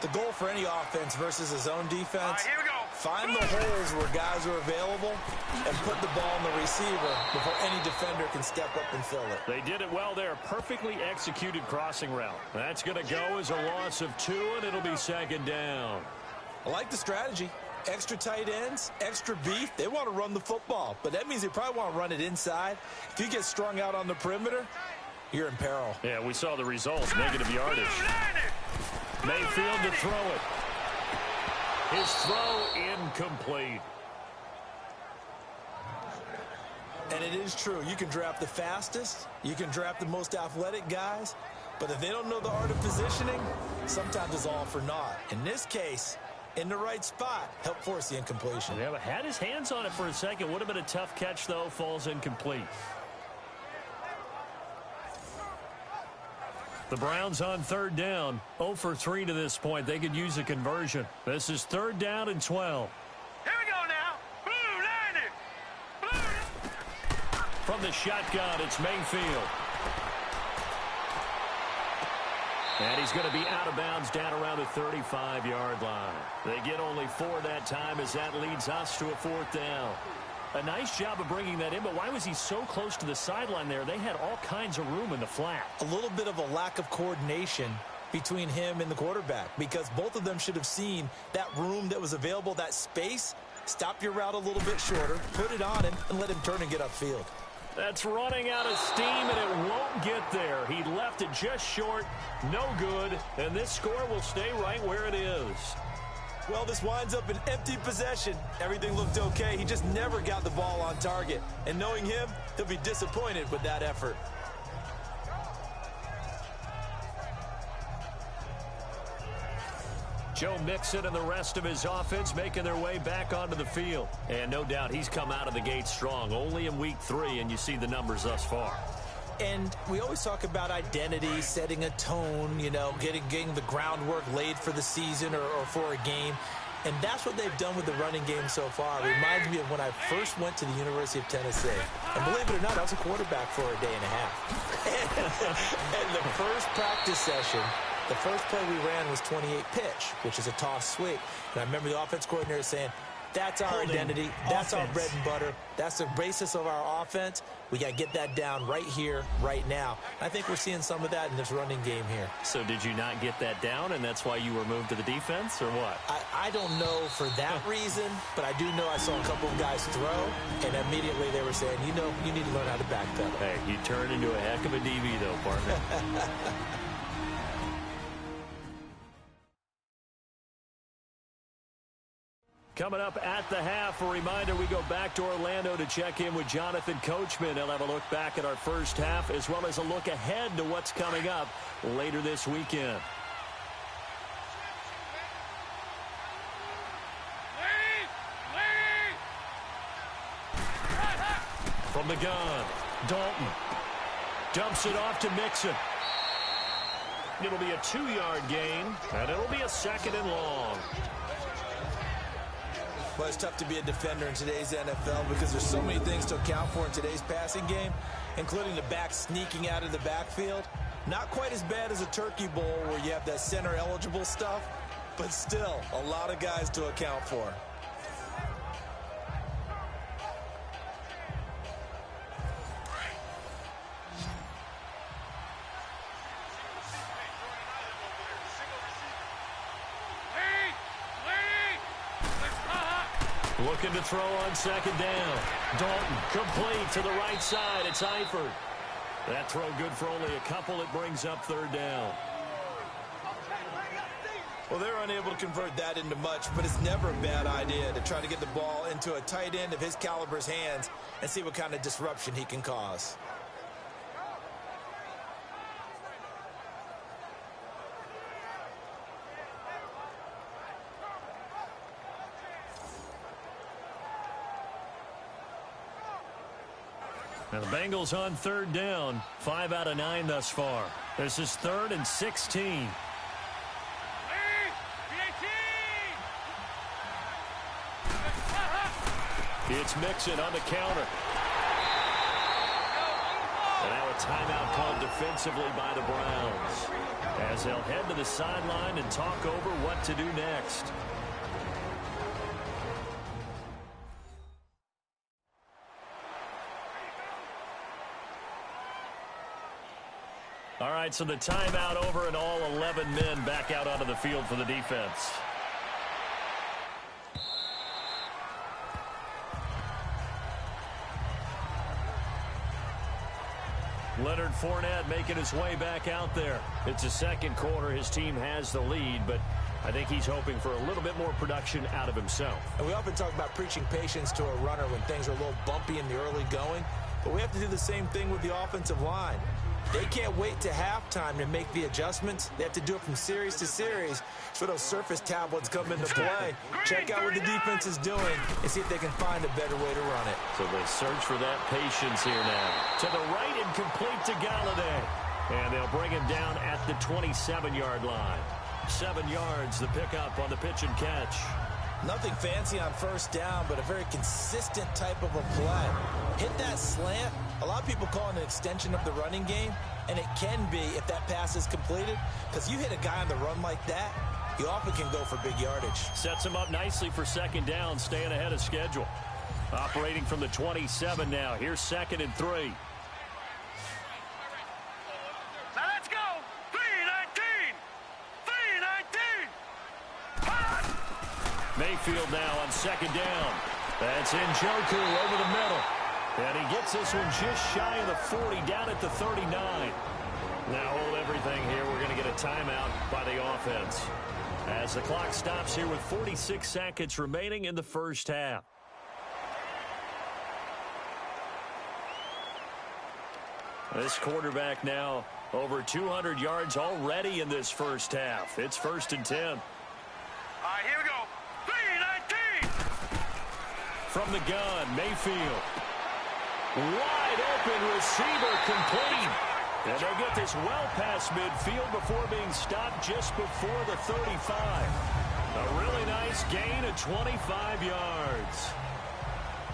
The goal for any offense versus a zone defense, Here we go. find the holes where guys are available and put the ball on the receiver before any defender can step up and fill it. They did it well there. Perfectly executed crossing route. That's going to go as a loss of 2, and it'll be second down. I like the strategy. Extra tight ends, extra beef. They want to run the football, but that means they probably want to run it inside. If you get strung out on the perimeter, you're in peril. Yeah, we saw the results. Negative yardage. Mayfield to throw it. His throw incomplete. And it is true. You can draft the fastest. You can draft the most athletic guys. But if they don't know the art of positioning, sometimes it's all for naught. In this case, in the right spot, help force the incompletion. Yeah, but had his hands on it for a second. Would have been a tough catch, though. Falls incomplete. The Browns on third down. 0 for 3 to this point. They could use a conversion. This is third down and 12. Here we go now. Blue 90. Blue. From the shotgun, it's Mayfield. And he's going to be out of bounds down around the 35-yard line. They get only 4 that time as that leads us to a fourth down. A nice job of bringing that in, but why was he so close to the sideline there? They had all kinds of room in the flat. A little bit of a lack of coordination between him and the quarterback because both of them should have seen that room that was available, that space. Stop your route a little bit shorter, put it on him, and let him turn and get upfield. That's running out of steam, and it won't get there. He left it just short, no good, and this score will stay right where it is. Well, this winds up an empty possession. Everything looked okay. He just never got the ball on target. And knowing him, he'll be disappointed with that effort. Joe Mixon and the rest of his offense making their way back onto the field. And no doubt he's come out of the gate strong. Only in week 3, and you see the numbers thus far. And we always talk about identity, setting a tone, you know, getting the groundwork laid for the season or for a game. And that's what they've done with the running game so far. It reminds me of when I first went to the University of Tennessee. And believe it or not, I was a quarterback for a day and a half. And the first practice session, the first play we ran was 28 pitch, which is a toss sweep. And I remember the offense coordinator saying, that's our identity. That's our bread and butter. That's the basis of our offense. We got to get that down right here, right now. I think we're seeing some of that in this running game here. So did you not get that down, and that's why you were moved to the defense, or what? I don't know for that reason, but I do know I saw a couple of guys throw, and immediately they were saying, you know, you need to learn how to backpedal. Hey, you turned into a heck of a DB, though, partner. Coming up at the half, a reminder, we go back to Orlando to check in with Jonathan Coachman. He'll have a look back at our first half as well as a look ahead to what's coming up later this weekend. From the gun, Dalton dumps it off to Mixon. It'll be a 2-yard gain, and it'll be a 2nd and long. Well, it's tough to be a defender in today's NFL because there's so many things to account for in today's passing game, including the back sneaking out of the backfield. Not quite as bad as a turkey bowl where you have that center-eligible stuff, but still a lot of guys to account for. Looking to throw on 2nd down. Dalton complete to the right side. It's Eifert. That throw good for only a couple. It brings up third down. Well, they're unable to convert that into much, but it's never a bad idea to try to get the ball into a tight end of his caliber's hands and see what kind of disruption he can cause. Now the Bengals on third down, 5 out of 9 thus far. This is 3rd and 16. It's Mixon on the counter. And now a timeout called defensively by the Browns, as they'll head to the sideline and talk over what to do next. All right, so the timeout over and all 11 men back out onto the field for the defense. Leonard Fournette making his way back out there. It's the second quarter. His team has the lead, but I think he's hoping for a little bit more production out of himself. And we often talk about preaching patience to a runner when things are a little bumpy in the early going, but we have to do the same thing with the offensive line. They can't wait to halftime to make the adjustments. They have to do it from series to series. So those surface tablets come into play. Check out what the defense is doing and see if they can find a better way to run it. So they search for that patience here now. To the right and complete to Galladay. And they'll bring him down at the 27-yard line. 7 yards, the pickup on the pitch and catch. Nothing fancy on first down, but a very consistent type of a play. Hit that slant. A lot of people call it an extension of the running game, and it can be if that pass is completed, because you hit a guy on the run like that, you often can go for big yardage. Sets him up nicely for second down, staying ahead of schedule. Operating from the 27 now. Here's 2nd and 3. Now let's go. 3-19. 3-19. Mayfield now on second down. That's Njoku over the middle. And he gets this one just shy of the 40, down at the 39. Now hold everything here. We're going to get a timeout by the offense, as the clock stops here with 46 seconds remaining in the first half. This quarterback now over 200 yards already in this first half. It's 1st and 10. All right, here we go. 3-19. From the gun, Mayfield. Wide open receiver, complete. And they get this well past midfield before being stopped just before the 35. A really nice gain of 25 yards.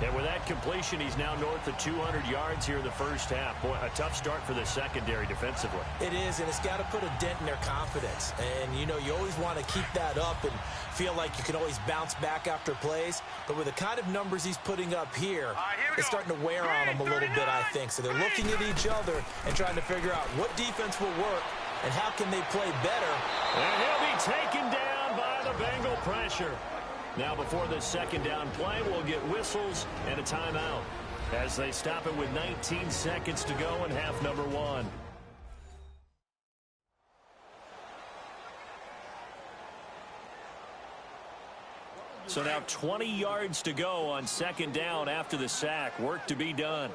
And with that completion, he's now north of 200 yards here in the first half. Boy, a tough start for the secondary defensively. It is, and it's got to put a dent in their confidence. And, you know, you always want to keep that up and feel like you can always bounce back after plays. But with the kind of numbers he's putting up here, it's starting to wear on them a little bit, I think. So they're looking at each other and trying to figure out what defense will work and how can they play better. And he'll be taken down by the Bengal pressure. Now before this second down play, we'll get whistles and a timeout as they stop it with 19 seconds to go in half number 1. So now 20 yards to go on second down after the sack. Work to be done.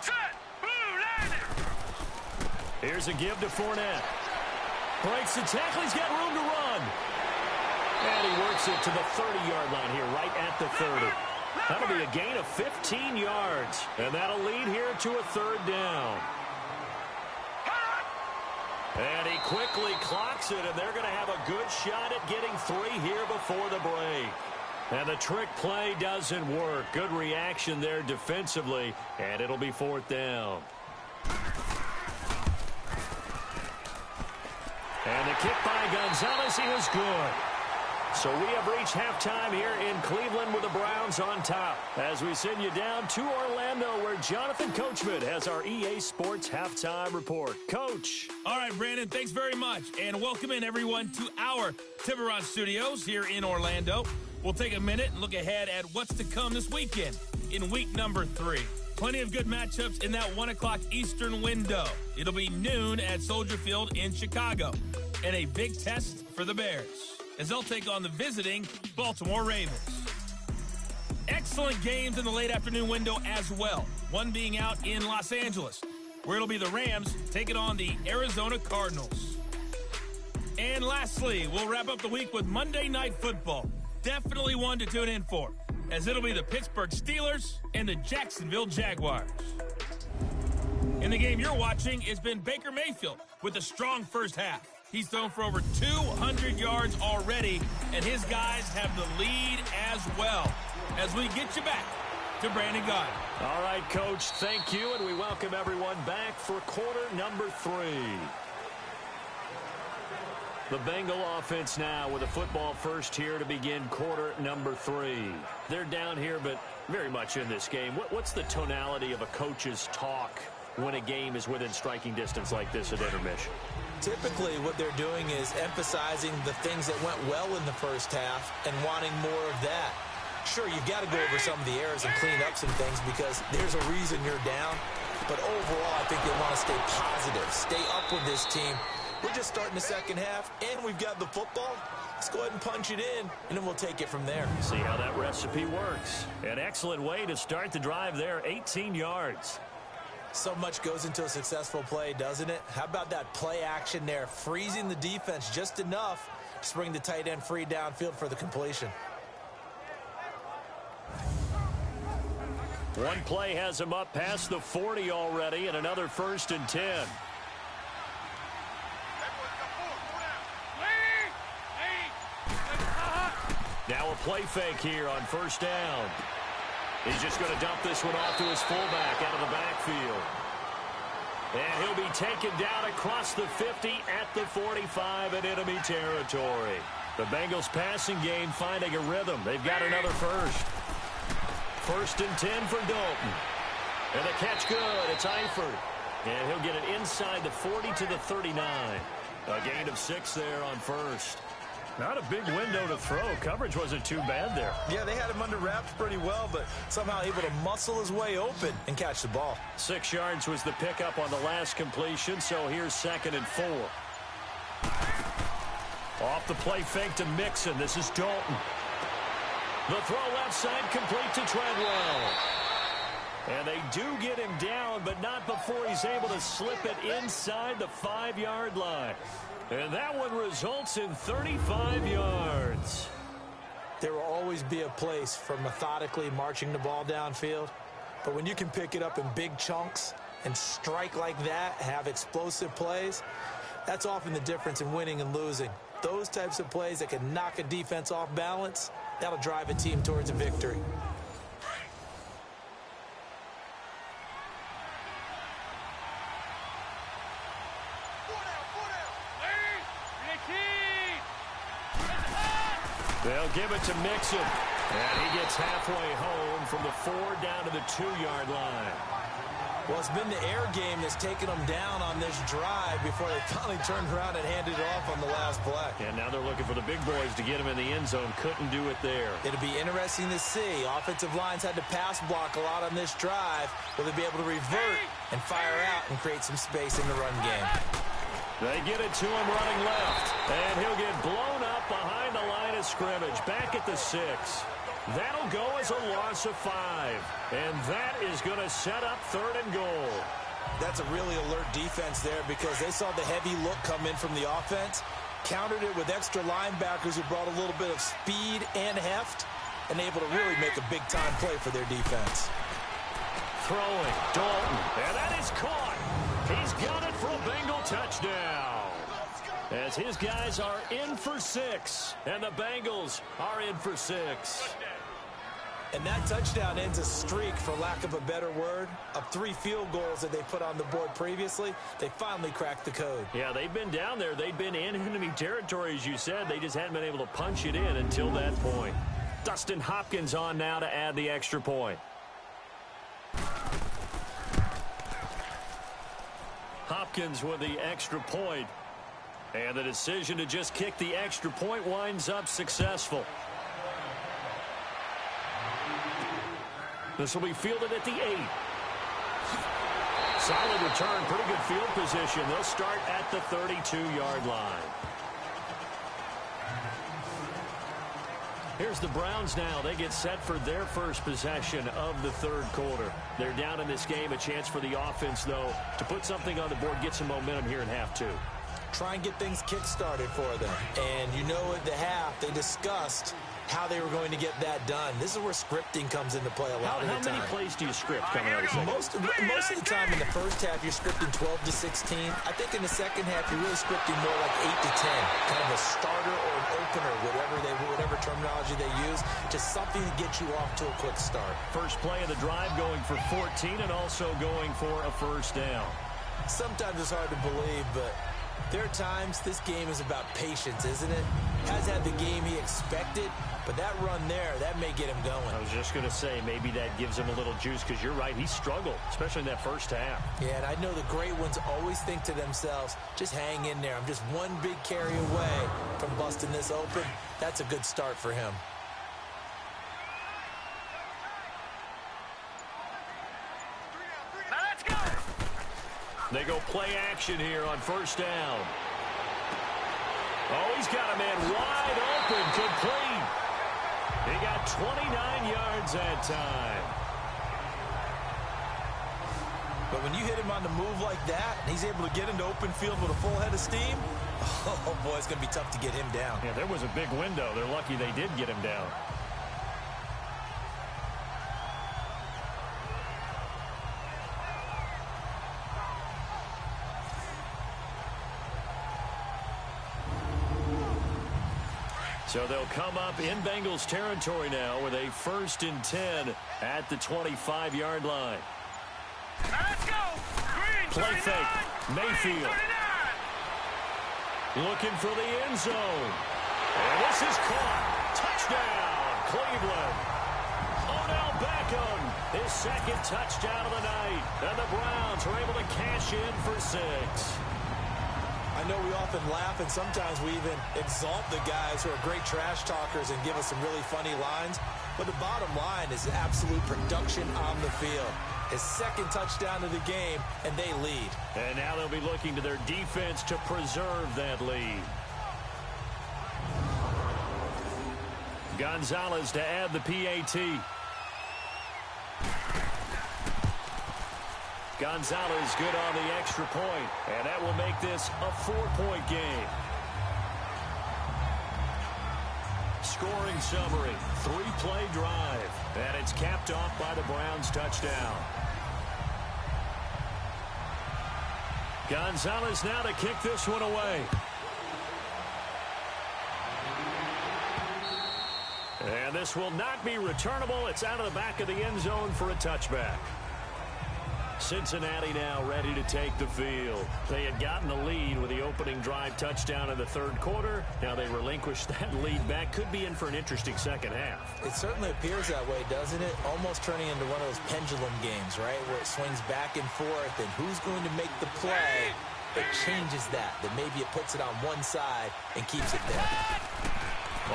Set. Boom, landed. Here's a give to Fournette. Breaks the tackle. He's got room to run. And he works it to the 30-yard line here, right at the 30. That'll be a gain of 15 yards. And that'll lead here to a third down. And he quickly clocks it, and they're going to have a good shot at getting 3 here before the break. And the trick play doesn't work. Good reaction there defensively, and it'll be 4th down. And the kick by Gonzalez is good. So we have reached halftime here in Cleveland with the Browns on top, as we send you down to Orlando, where Jonathan Coachman has our EA Sports Halftime Report. Coach. All right, Brandon, thanks very much. And welcome in, everyone, to our Tiburon Studios here in Orlando. We'll take a minute and look ahead at what's to come this weekend in week number 3. Plenty of good matchups in that 1 o'clock Eastern window. It'll be noon at Soldier Field in Chicago. And a big test for the Bears, as they'll take on the visiting Baltimore Ravens. Excellent games in the late afternoon window as well. One being out in Los Angeles, where it'll be the Rams taking on the Arizona Cardinals. And lastly, we'll wrap up the week with Monday Night Football. Definitely one to tune in for, as it'll be the Pittsburgh Steelers and the Jacksonville Jaguars. In the game you're watching has been Baker Mayfield with a strong first half. He's thrown for over 200 yards already, and his guys have the lead as well. As we get you back to Brandon Gaudin. All right, Coach, thank you, and we welcome everyone back for quarter number 3. The Bengal offense now with a football first here to begin quarter number 3. They're down here, but very much in this game. What's the tonality of a coach's talk when a game is within striking distance like this at intermission? Typically, what they're doing is emphasizing the things that went well in the first half and wanting more of that. Sure, you've got to go over some of the errors and clean up some things because there's a reason you're down. But overall, I think they want to stay positive, stay up with this team. We're just starting the second half, and we've got the football. Let's go ahead and punch it in, and then we'll take it from there. See how that recipe works. An excellent way to start the drive there, 18 yards. So much goes into a successful play, doesn't it? How about that play action there, freezing the defense just enough to bring the tight end free downfield for the completion. One play has him up past the 40 already, and another 1st and 10. Now a play fake here on 1st down. He's just going to dump this one off to his fullback out of the backfield. And he'll be taken down across the 50 at the 45 in enemy territory. The Bengals passing game finding a rhythm. They've got another first. 1st and 10 for Dalton. And the catch good. It's Eifert. And he'll get it inside the 40 to the 39. A gain of 6 there on 1st. Not a big window to throw. Coverage wasn't too bad there. Yeah, they had him under wraps pretty well, but somehow able to muscle his way open and catch the ball. 6 yards was the pickup on the last completion, so here's 2nd and 4. Off the play fake to Mixon. This is Dalton. The throw left side complete to Treadwell. And they do get him down, but not before he's able to slip it inside the 5-yard line. And that one results in 35 yards. There will always be a place for methodically marching the ball downfield. But when you can pick it up in big chunks and strike like that, have explosive plays, that's often the difference in winning and losing. Those types of plays that can knock a defense off balance, that'll drive a team towards a victory. They'll give it to Mixon. And he gets halfway home from the 4 down to the 2-yard line. Well, it's been the air game that's taken them down on this drive before they finally turned around and handed it off on the last play. And now they're looking for the big boys to get him in the end zone. Couldn't do it there. It'll be interesting to see. Offensive lines had to pass block a lot on this drive. Will they be able to revert and fire out and create some space in the run game? They get it to him running left. And he'll get blown up behind the line of scrimmage. Back at the 6. That'll go as a loss of 5. And that is going to set up 3rd and goal. That's a really alert defense there because they saw the heavy look come in from the offense, countered it with extra linebackers who brought a little bit of speed and heft, and able to really make a big-time play for their defense. Throwing, Dalton, and that is caught. He's got it for a Bengal touchdown. As his guys are in for 6, and the Bengals are in for 6. And that touchdown ends a streak, for lack of a better word, of 3 field goals that they put on the board previously. They finally cracked the code. Yeah, they've been down there. They've been in enemy territory, as you said. They just hadn't been able to punch it in until that point. Dustin Hopkins on now to add the extra point. Hopkins with the extra point. And the decision to just kick the extra point winds up successful. This will be fielded at the 8. Solid return, pretty good field position. They'll start at the 32-yard line. Here's the Browns now. They get set for their first possession of the third quarter. They're down in this game. A chance for the offense, though, to put something on the board, get some momentum here in half two. Try and get things kick-started for them. And you know at the half, they discussed how they were going to get that done. This is where scripting comes into play a lot of the time. How many plays do you script coming out of the second? Most of the time in the first half, you're scripting 12 to 16. I think in the second half, you're really scripting more like 8 to 10. Kind of a starter or an opener, whatever terminology they use. Just something to get you off to a quick start. First play of the drive going for 14 and also going for a first down. Sometimes it's hard to believe, but there are times this game is about patience, isn't it? Has had the game he expected, but that run there, that may get him going. I was just going to say, maybe that gives him a little juice because you're right, he struggled, especially in that first half. Yeah, and I know the great ones always think to themselves, just hang in there. I'm just one big carry away from busting this open. That's a good start for him. Now let's go. They go play action here on first down. Oh, he's got a man wide open, complete. He got 29 yards that time. But when you hit him on the move like that, and he's able to get into open field with a full head of steam, oh boy, it's going to be tough to get him down. Yeah, there was a big window. They're lucky they did get him down. So they'll come up in Bengals territory now with a 1st and 10 at the 25-yard line. Now let's go. Green, Play 39. fake. Mayfield. Green, 39. Looking for the end zone. And this is caught. Touchdown, Cleveland. Odell Beckham, his second touchdown of the night. And the Browns are able to cash in for 6. I know we often laugh, and sometimes we even exalt the guys who are great trash talkers and give us some really funny lines. But the bottom line is absolute production on the field. His second touchdown of the game, and they lead. And now they'll be looking to their defense to preserve that lead. Gonzalez to add the PAT. Gonzalez good on the extra point, and that will make this a 4-point game. Scoring summary, 3-play drive, and it's capped off by the Browns touchdown. Gonzalez now to kick this one away. And this will not be returnable. It's out of the back of the end zone for a touchback. Cincinnati now ready to take the field. They had gotten the lead with the opening drive touchdown in the third quarter. Now they relinquished that lead back. Could be in for an interesting second half. It certainly appears that way, doesn't it? Almost turning into one of those pendulum games, right? Where it swings back and forth, and who's going to make the play that changes that maybe it puts it on one side and keeps it there.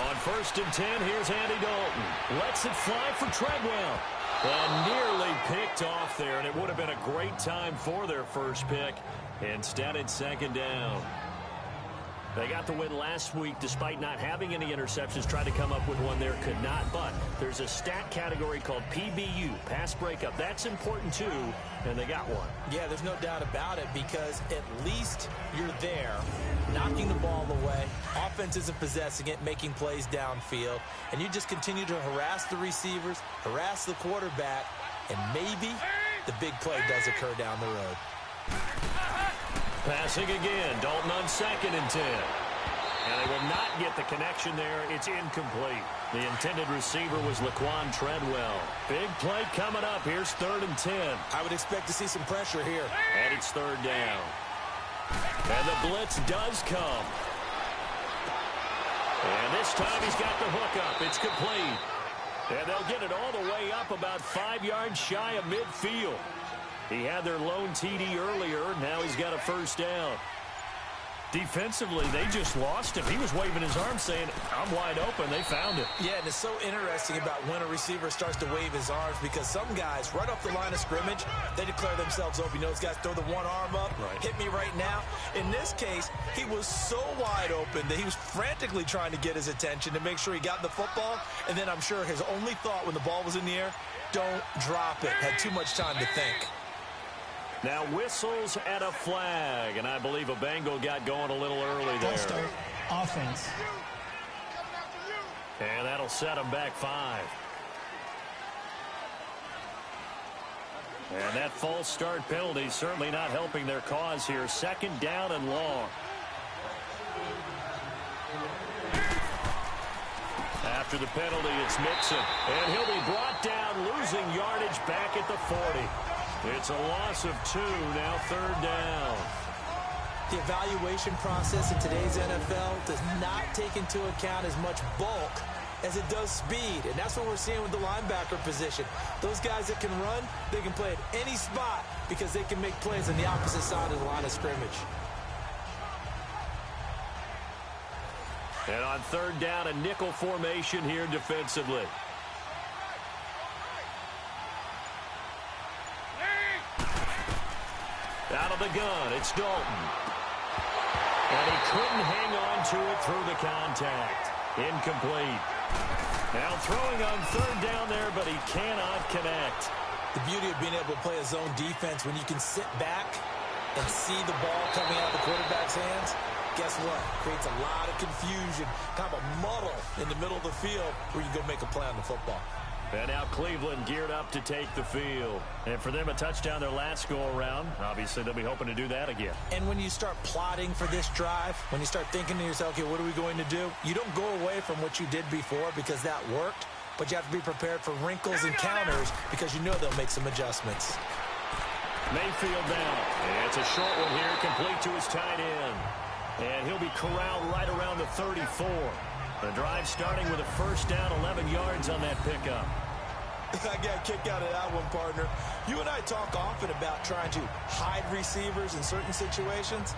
On 1st and 10, here's Andy Dalton. Lets it fly for Treadwell. And nearly picked off there, and it would have been a great time for their first pick. Instead, it's 2nd down. They got the win last week despite not having any interceptions. Tried to come up with one there, could not. But there's a stat category called PBU, pass breakup. That's important too, and they got one. Yeah, there's no doubt about it, because at least you're there, knocking the ball away. Offense isn't possessing it, making plays downfield. And you just continue to harass the receivers, harass the quarterback, and maybe the big play does occur down the road. Passing again, Dalton on 2nd and 10. And they will not get the connection there. It's incomplete. The intended receiver was Laquan Treadwell. Big play coming up. Here's 3rd and 10. I would expect to see some pressure here. And it's 3rd down. And the blitz does come. And this time he's got the hook up. It's complete. And they'll get it all the way up about 5 yards shy of midfield. He had their lone TD earlier. Now he's got a 1st down. Defensively, they just lost him. He was waving his arms saying, I'm wide open. They found it. Yeah, and it's so interesting about when a receiver starts to wave his arms because some guys, right off the line of scrimmage, they declare themselves open. You know, those guys throw the one arm up, hit me right now. In this case, he was so wide open that he was frantically trying to get his attention to make sure he got the football. And then I'm sure his only thought when the ball was in the air, don't drop it. Had too much time to think. Now whistles and a flag, and I believe a Bengal got going a little early there. False start, offense. And that'll set them back 5. And that false start penalty certainly not helping their cause here. 2nd down and long. After the penalty, it's Mixon. And he'll be brought down, losing yardage back at the 40. It's a loss of 2, now 3rd down. The evaluation process in today's NFL does not take into account as much bulk as it does speed, and that's what we're seeing with the linebacker position. Those guys that can run, they can play at any spot because they can make plays on the opposite side of the line of scrimmage. And on 3rd down, a nickel formation here defensively. Out of the gun, it's Dalton. And he couldn't hang on to it through the contact. Incomplete. Now throwing on 3rd down there, but he cannot connect. The beauty of being able to play a zone defense when you can sit back and see the ball coming out of the quarterback's hands, guess what? Creates a lot of confusion, kind of a muddle in the middle of the field where you go make a play on the football. And now Cleveland geared up to take the field. And for them, a touchdown their last go-around. Obviously, they'll be hoping to do that again. And when you start plotting for this drive, when you start thinking to yourself, okay, what are we going to do? You don't go away from what you did before because that worked, but you have to be prepared for wrinkles and counters because you know they'll make some adjustments. Mayfield down. And it's a short one here, complete to his tight end. And he'll be corralled right around the 34. The drive starting with a 1st down, 11 yards on that pickup. I got a kick out of that one, partner. You and I talk often about trying to hide receivers in certain situations,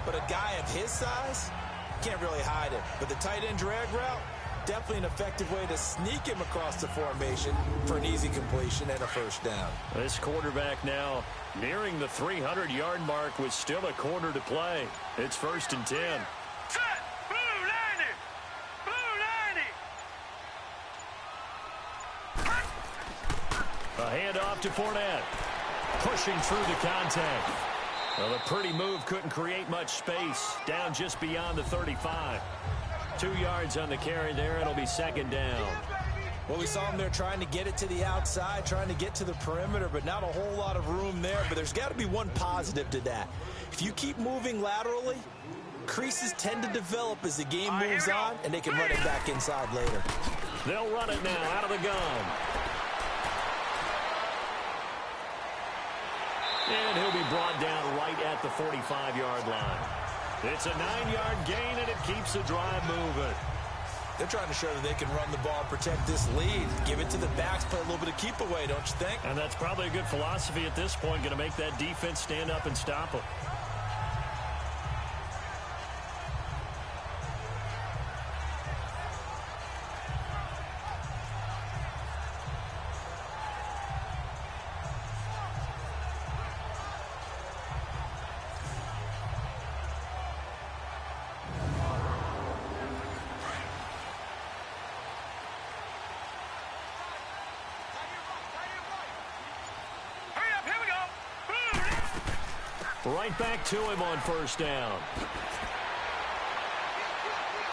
but a guy of his size can't really hide it. But the tight end drag route, definitely an effective way to sneak him across the formation for an easy completion and a 1st down. This quarterback now nearing the 300-yard mark with still a quarter to play. It's 1st and 10. Set! Blue 90! Blue 90! A handoff to Fournette. Pushing through the contact. Well, a pretty move couldn't create much space. Down just beyond the 35. 2 yards on the carry there. It'll be 2nd down. Well, we saw him there trying to get it to the outside, trying to get to the perimeter, but not a whole lot of room there. But there's got to be one positive to that. If you keep moving laterally, creases tend to develop as the game moves on, and they can run it back inside later. They'll run it now out of the gun. And he'll be brought down right at the 45-yard line. It's a 9-yard gain, and it keeps the drive moving. They're trying to show that they can run the ball, protect this lead, give it to the backs, play a little bit of keep away, don't you think? And that's probably a good philosophy at this point, going to make that defense stand up and stop them. Right back to him on 1st down.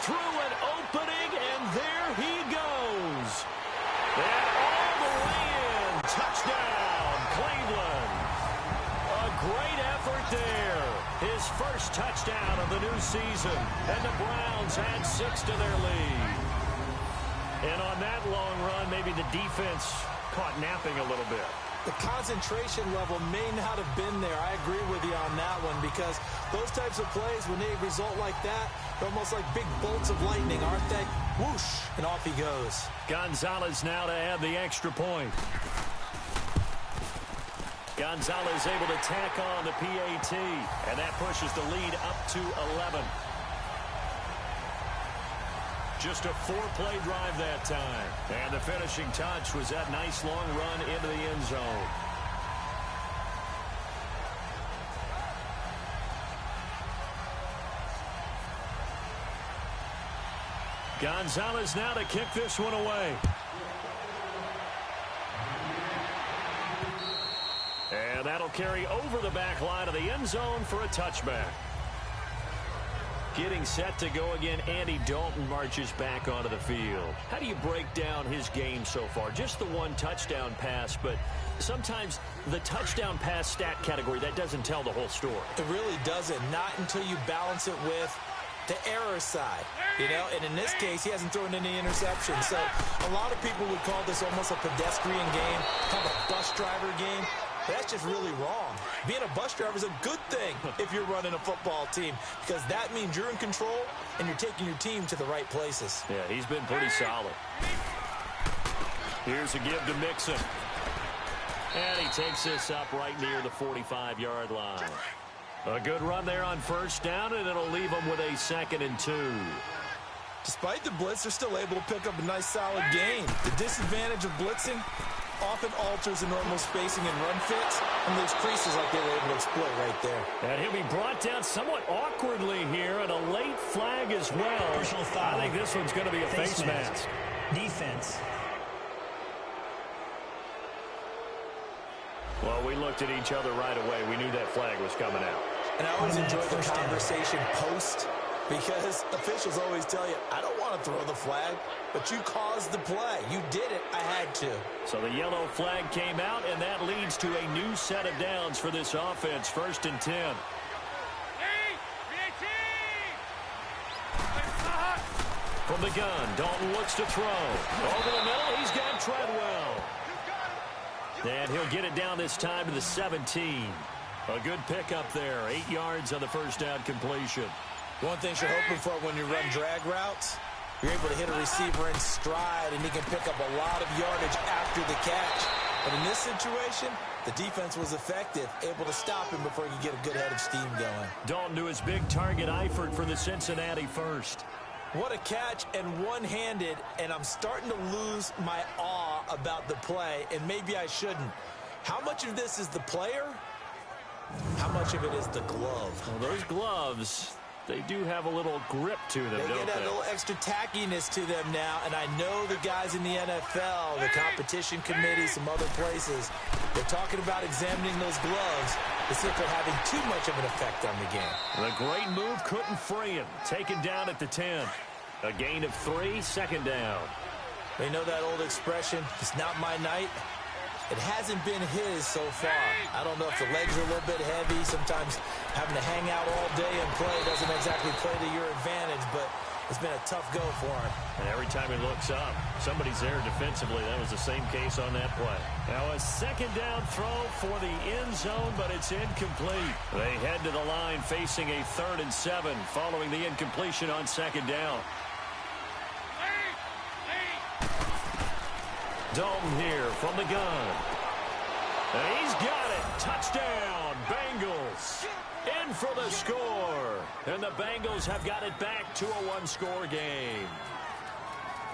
Through an opening, and there he goes. And all the way in. Touchdown, Cleveland. A great effort there. His 1st touchdown of the new season. And the Browns add 6 to their lead. And on that long run, maybe the defense caught napping a little bit. The concentration level may not have been there. I agree with you on that one because those types of plays, when they result like that, they're almost like big bolts of lightning, aren't they? Whoosh, and off he goes. Gonzalez now to add the extra point. Gonzalez able to tack on the PAT, and that pushes the lead up to 11. Just a 4-play drive that time. And the finishing touch was that nice long run into the end zone. Gonzalez now to kick this one away. And that'll carry over the back line of the end zone for a touchback. Getting set to go again, Andy Dalton marches back onto the field. How do you break down his game so far? Just the one touchdown pass, but sometimes the touchdown pass stat category, that doesn't tell the whole story. It really doesn't. Not until you balance it with the error side, you know, and in this case, he hasn't thrown any interceptions. So a lot of people would call this almost a pedestrian game, kind of a bus driver game. But that's just really wrong. Being a bus driver is a good thing if you're running a football team, because that means you're in control and you're taking your team to the right places. Yeah, he's been pretty solid. Here's a give to Mixon. And he takes this up right near the 45-yard line. A good run there on first down, and it'll leave him with a 2nd and 2. Despite the blitz, they're still able to pick up a nice, solid gain. The disadvantage of blitzing often alters the normal spacing and run fits and leaves creases like they were able to exploit right there. And he'll be brought down somewhat awkwardly here, and a late flag as well. Personal foul. I think this one's going to be a face mask. Defense. Well, we looked at each other right away. We knew that flag was coming out. And I always enjoy the conversation post, because officials always tell you, I don't want to throw the flag, but you caused the play. You did it. I had to. So the yellow flag came out, and that leads to a new set of downs for this offense. 1st and 10. From the gun, Dalton looks to throw. Over the middle, he's got Treadwell. And he'll get it down this time to the 17. A good pickup there. 8 yards on the first down completion. One thing you're hoping for when you run drag routes, you're able to hit a receiver in stride, and he can pick up a lot of yardage after the catch. But in this situation, the defense was effective, able to stop him before he could get a good head of steam going. Dalton to his big target, Eifert for the Cincinnati first. What a catch, and one-handed, and I'm starting to lose my awe about the play, and maybe I shouldn't. How much of this is the player? How much of it is the glove? Well, those gloves, they do have a little grip to them, They don't get a they? little extra tackiness to them now, and I know the guys in the NFL, the competition committee, some other places, they're talking about examining those gloves to see if they're having too much of an effect on the game. The great move couldn't free him. Taken down at the 10. A gain of 3, 2nd down. They know that old expression, it's not my night. It hasn't been his so far. I don't know if the legs are a little bit heavy. Sometimes having to hang out all day and play doesn't exactly play to your advantage, but it's been a tough go for him. And every time he looks up, somebody's there defensively. That was the same case on that play. Now a 2nd down throw for the end zone, but it's incomplete. They head to the line facing a 3rd and 7 following the incompletion on 2nd down. Dalton here from the gun. And he's got it. Touchdown, Bengals. In for the score. And the Bengals have got it back to a 1-score game.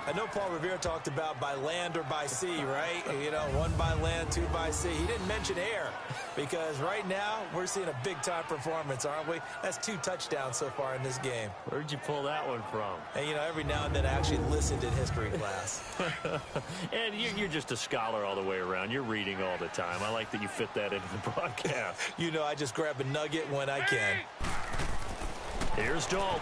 I know Paul Revere talked about by land or by sea, right? You know, 1 by land, 2 by sea. He didn't mention air, because right now we're seeing a big-time performance, aren't we? That's 2 touchdowns so far in this game. Where'd you pull that one from? And, you know, every now and then I actually listened in history class. And you're just a scholar all the way around. You're reading all the time. I like that you fit that into the broadcast. You know, I just grab a nugget when I can. Here's Dalton.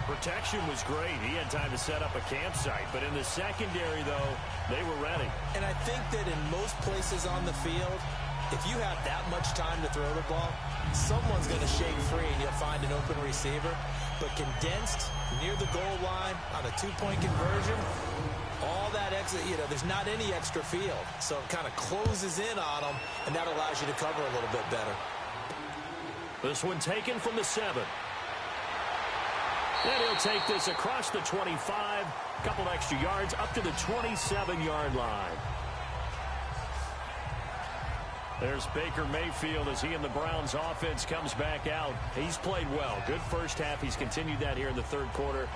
Protection was great. He had time to set up a campsite. But in the secondary, though, they were ready. And I think that in most places on the field, if you have that much time to throw the ball, someone's going to shake free and you'll find an open receiver. But condensed near the goal line on a 2-point conversion, all that extra, you know, there's not any extra field. So it kind of closes in on them, and that allows you to cover a little bit better. This one taken from the 7. And he'll take this across the 25, a couple extra yards up to the 27-yard line. There's Baker Mayfield as he and the Browns offense comes back out. He's played well. Good first half. He's continued that here in the third quarter.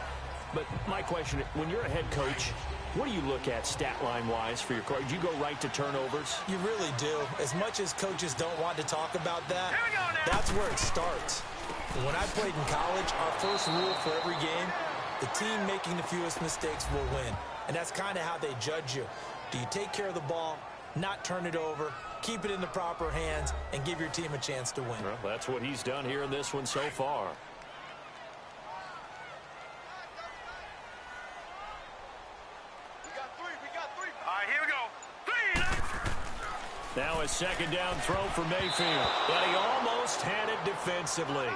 But my question, when you're a head coach, what do you look at stat line-wise for your coach? Do you go right to turnovers? You really do. As much as coaches don't want to talk about that, that's where it starts. When I played in college, our first rule for every game, the team making the fewest mistakes will win. And that's kind of how they judge you. Do you take care of the ball, not turn it over, keep it in the proper hands, and give your team a chance to win? Well, that's what he's done here in this one so far. All right, here we go. 3. Now a second down throw for Mayfield. But he almost had it defensively.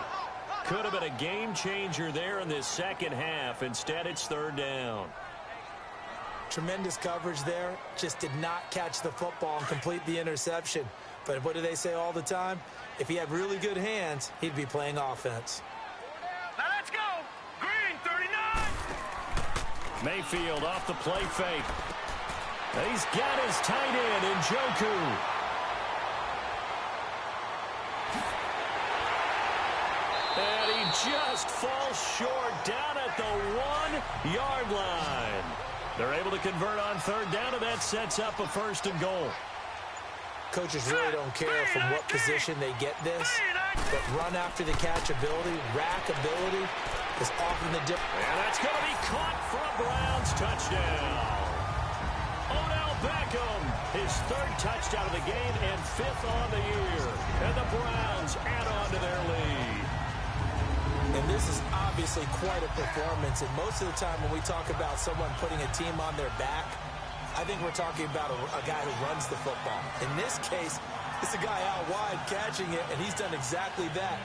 Could have been a game changer there in this second half. Instead, it's third down. Tremendous coverage there. Just did not catch the football and complete the interception. But what do they say all the time? If he had really good hands, he'd be playing offense. Now let's go. Green, 39. Mayfield off the play fake. He's got his tight end in Njoku. And he just falls short down at the 1-yard line. They're able to convert on third down, and that sets up a 1st and goal. Coaches really don't care from what position they get this, but run after the catch ability, rack ability is often the difference. And that's going to be caught for a Browns touchdown. Odell Beckham, his 3rd touchdown of the game and 5th on the year. And the Browns add on to their lead. And this is obviously quite a performance. And most of the time when we talk about someone putting a team on their back, I think we're talking about a guy who runs the football. In this case, it's a guy out wide catching it, and he's done exactly that.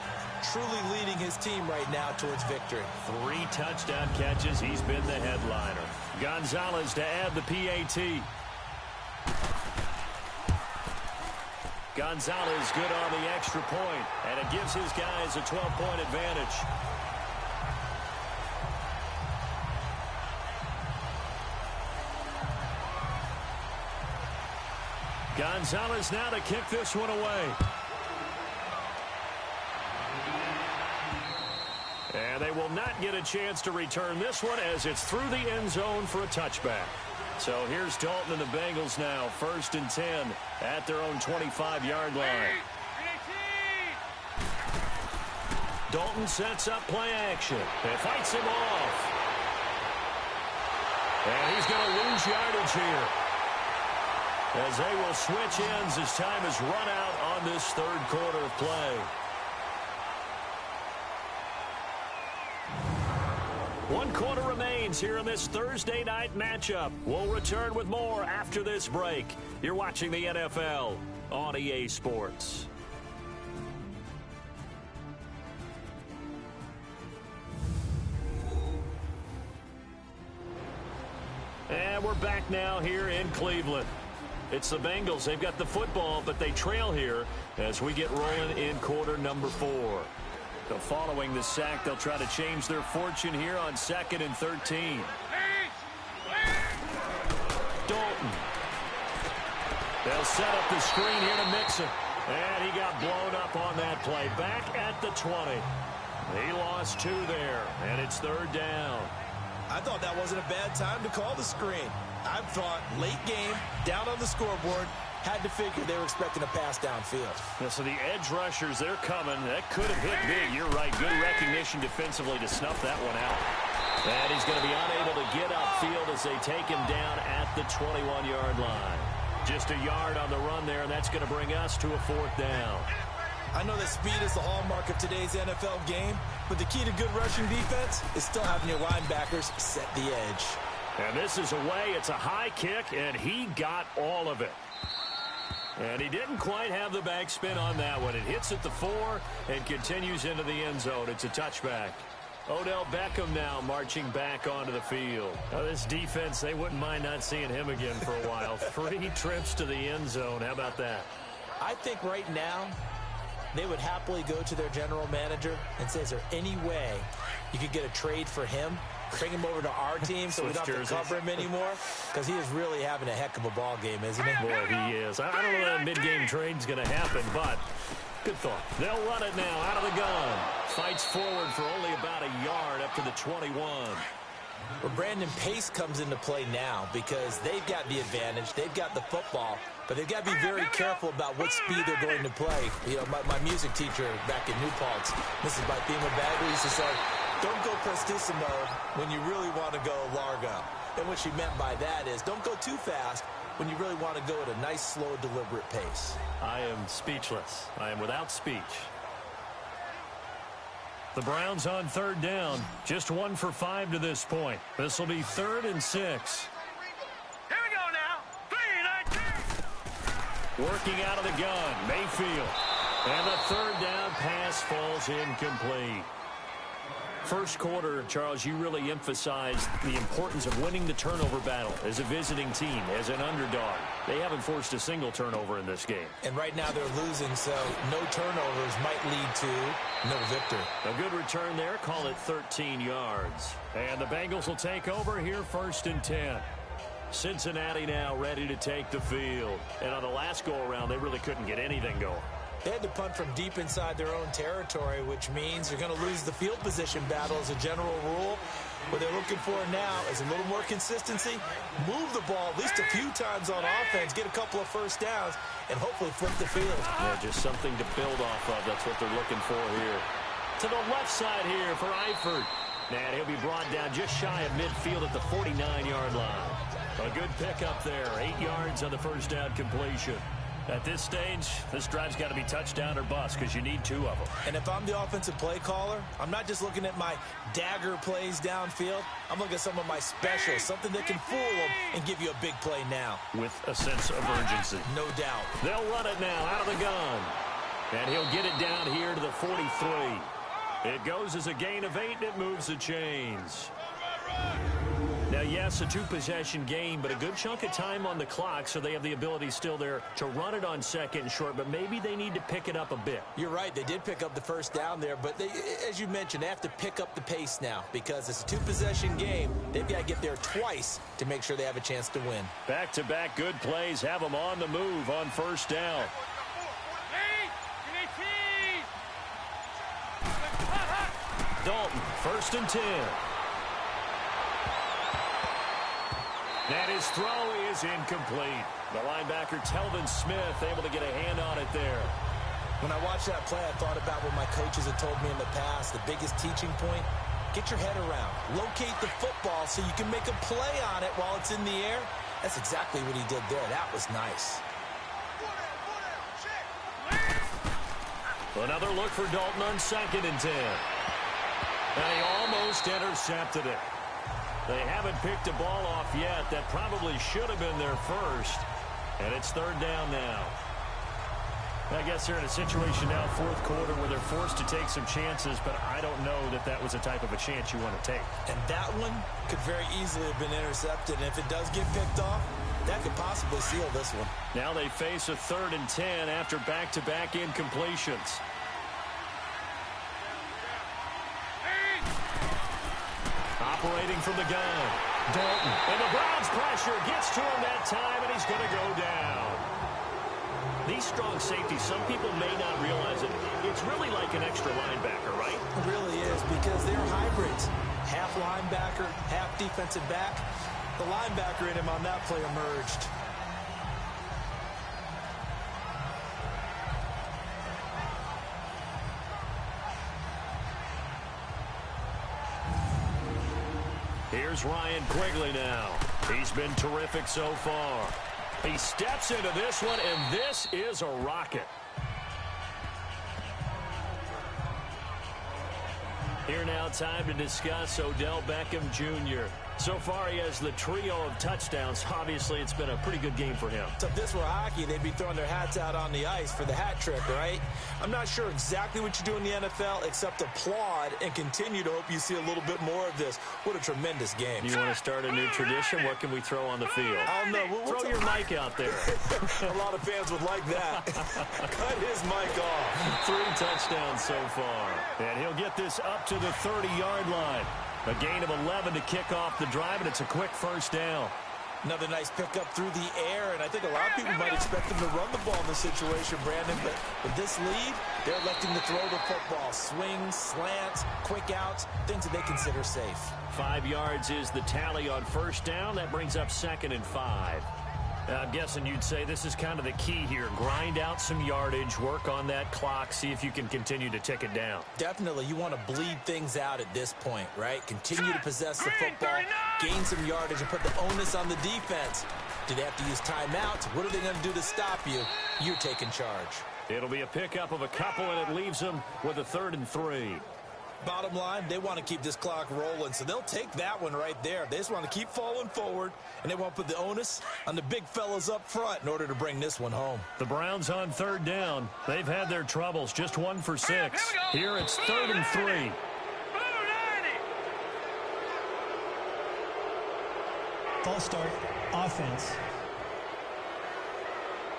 Truly leading his team right now towards victory. 3 touchdown catches. He's been the headliner. Gonzalez to add the PAT. Gonzalez good on the extra point, and it gives his guys a 12-point advantage. Gonzalez now to kick this one away. And they will not get a chance to return this one as it's through the end zone for a touchback. So here's Dalton and the Bengals now, 1st and 10 at their own 25-yard line. Dalton sets up play action and fights him off. And he's going to lose yardage here, as they will switch ends as time is run out on this 3rd quarter of play. One quarter remains here in this Thursday night matchup. We'll return with more after this break. You're watching the NFL on EA Sports. And we're back now here in Cleveland. It's the Bengals. They've got the football, but they trail here as we get rolling in quarter number 4. So following the sack, they'll try to change their fortune here on 2nd and 13. Dalton. They'll set up the screen here to Mixon. And he got blown up on that play. Back at the 20. He lost 2 there, and it's 3rd down. I thought that wasn't a bad time to call the screen. I thought late game, down on the scoreboard, had to figure they were expecting a pass downfield. Yeah, so the edge rushers, they're coming. That could have hit big. You're right. Good recognition defensively to snuff that one out. And he's going to be unable to get upfield as they take him down at the 21-yard line. Just a yard on the run there, and that's going to bring us to a 4th down. I know that speed is the hallmark of today's NFL game, but the key to good rushing defense is still having your linebackers set the edge. And this is away. It's a high kick, and he got all of it. And he didn't quite have the backspin on that one. It hits at the 4 and continues into the end zone. It's a touchback. Odell Beckham now marching back onto the field. Now this defense, they wouldn't mind not seeing him again for a while. 3 trips to the end zone. How about that? I think right now they would happily go to their general manager and say, is there any way you could get a trade for him, bring him over to our team so we don't have to cover him anymore, because he is really having a heck of a ball game, isn't he? Boy, he is. I don't know that mid-game trade's going to happen, but good thought. They'll run it now out of the gun. Fights forward for only about a yard up to the 21. Well, Brandon, pace comes into play now because they've got the advantage. They've got the football, but they've got to be very careful about what speed they're going to play. You know, my music teacher back in New Paltz, Mrs. Bythema Bagley, used to say, don't go prestissimo when you really want to go largo. And what she meant by that is don't go too fast when you really want to go at a nice, slow, deliberate pace. I am speechless. I am without speech. The Browns on third down. Just 1 for 5 to this point. This will be 3rd and 6. Here we go now. 3, 19. Working out of the gun, Mayfield. And the third down pass falls incomplete. First quarter, Charles, you really emphasized the importance of winning the turnover battle as a visiting team, as an underdog. They haven't forced a single turnover in this game. And right now they're losing, so no turnovers might lead to no victory. A good return there, call it 13 yards. And the Bengals will take over here 1st and 10. Cincinnati now ready to take the field. And on the last go-around, they really couldn't get anything going. They had to punt from deep inside their own territory, which means you're going to lose the field position battle as a general rule. What they're looking for now is a little more consistency, move the ball at least a few times on offense, get a couple of first downs, and hopefully flip the field. Yeah, just something to build off of. That's what they're looking for here. To the left side here for Eifert. And he'll be brought down just shy of midfield at the 49-yard line. A good pickup there, 8 yards on the first down completion. At this stage, this drive's got to be touchdown or bust because you need 2 of them. And if I'm the offensive play caller, I'm not just looking at my dagger plays downfield. I'm looking at some of my specials, something that can fool them and give you a big play now. With a sense of urgency. No doubt. They'll run it now out of the gun. And he'll get it down here to the 43. It goes as a gain of 8, and it moves the chains. Now, yes, a 2-possession game, but a good chunk of time on the clock, so they have the ability still there to run it on 2nd and short, but maybe they need to pick it up a bit. You're right. They did pick up the first down there, but they, as you mentioned, they have to pick up the pace now because it's a 2-possession game. They've got to get there twice to make sure they have a chance to win. Back-to-back good plays have them on the move on first down. Dalton, 1st and 10. And his throw is incomplete. The linebacker, Telvin Smith, able to get a hand on it there. When I watched that play, I thought about what my coaches had told me in the past. The biggest teaching point, get your head around. Locate the football so you can make a play on it while it's in the air. That's exactly what he did there. That was nice. Another look for Dalton on 2nd and 10. And he almost intercepted it. They haven't picked a ball off yet. That probably should have been their first. And it's 3rd down now. I guess they're in a situation now, 4th quarter, where they're forced to take some chances, but I don't know that that was the type of a chance you want to take. And that one could very easily have been intercepted. And if it does get picked off, that could possibly seal this one. Now they face a 3rd and 10 after back-to-back incompletions. Operating from the gun, Dalton. And the Browns pressure gets to him that time, and he's going to go down. These strong safeties, some people may not realize it. It's really like an extra linebacker, right? It really is because they're hybrids. Half linebacker, half defensive back. The linebacker in him on that play emerged. Here's Ryan Quigley now. He's been terrific so far. He steps into this one, and this is a rocket. Here now, time to discuss Odell Beckham Jr. So far, he has the trio of touchdowns. Obviously, it's been a pretty good game for him. So if this were hockey, they'd be throwing their hats out on the ice for the hat trick, right? I'm not sure exactly what you do in the NFL, except applaud and continue to hope you see a little bit more of this. What a tremendous game. You want to start a new tradition? What can we throw on the field? I don't know. Throw your mic out there. A lot of fans would like that. Cut his mic off. 3 touchdowns so far. And he'll get this up to the 30-yard line. A gain of 11 to kick off the drive, and it's a quick first down. Another nice pickup through the air, and I think a lot of people might expect them to run the ball in this situation, Brandon, but with this lead, they're electing to throw the football. Swings, slants, quick outs, things that they consider safe. 5 yards is the tally on first down. That brings up 2nd and 5. I'm guessing you'd say this is kind of the key here. Grind out some yardage, work on that clock, see if you can continue to tick it down. Definitely. You want to bleed things out at this point, right? Continue to possess the football, gain some yardage, and put the onus on the defense. Do they have to use timeouts? What are they going to do to stop you? You're taking charge. It'll be a pickup of a couple, and it leaves them with a 3rd and 3. Bottom line, they want to keep this clock rolling, so they'll take that one right there. They just want to keep falling forward, and they want to put the onus on the big fellas up front in order to bring this one home. The Browns on 3rd down. They've had their troubles, just 1 for 6. Here it's 3rd and 3. False start, offense.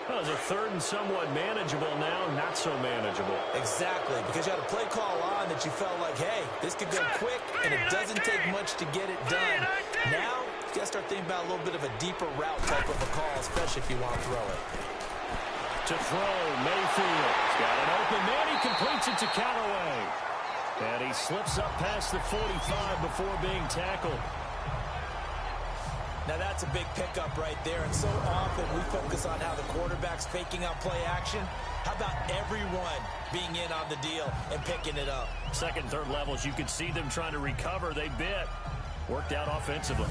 Well, it's a 3rd and somewhat manageable now, not so manageable. Exactly, because you had a play call on that you felt like, hey, this could go quick, and it doesn't take much to get it done. Now, you got to start thinking about a little bit of a deeper route type of a call, especially if you want to throw it. To throw, Mayfield. He's got an open man. He completes it to Callaway. And he slips up past the 45 before being tackled. Now, that's a big pickup right there, and so often we focus on how the quarterback's faking out play action. How about everyone being in on the deal and picking it up? 2nd and 3rd levels, you could see them trying to recover. They bit. Worked out offensively.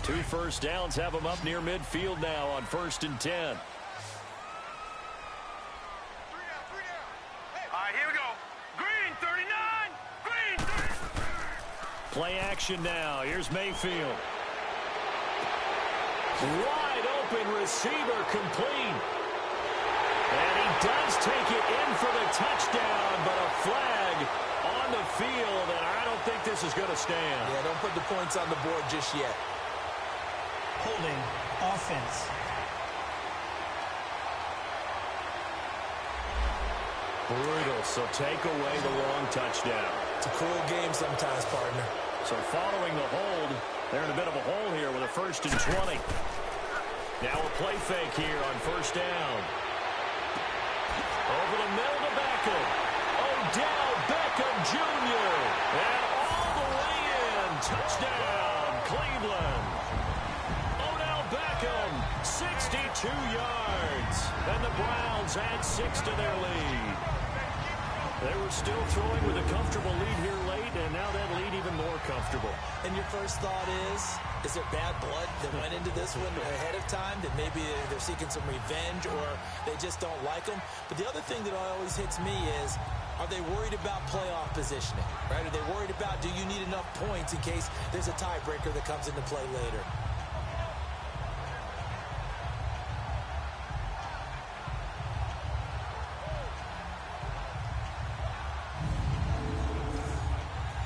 2 first downs have them up near midfield now on 1st and 10. All right, here we go. Green, 39. Green, 39. Play action now. Here's Mayfield. Wide open receiver complete. And he does take it in for the touchdown, but a flag on the field, and I don't think this is going to stand. Yeah, don't put the points on the board just yet. Holding, offense. Brutal, so take away the long touchdown. It's a cruel game sometimes, partner. So following the hold, they're in a bit of a hole here with a 1st and 20. Now a play fake here on 1st down. Over the middle to Beckham. Odell Beckham Jr. And all the way in. Touchdown, Cleveland. Odell Beckham, 62 yards. And the Browns add 6 to their lead. They were still throwing with a comfortable lead here late, and now that lead even more comfortable. And your first thought is there bad blood that went into this one ahead of time, that maybe they're seeking some revenge or they just don't like them? But the other thing that always hits me is, are they worried about playoff positioning, right? Are they worried about, do you need enough points in case there's a tiebreaker that comes into play later?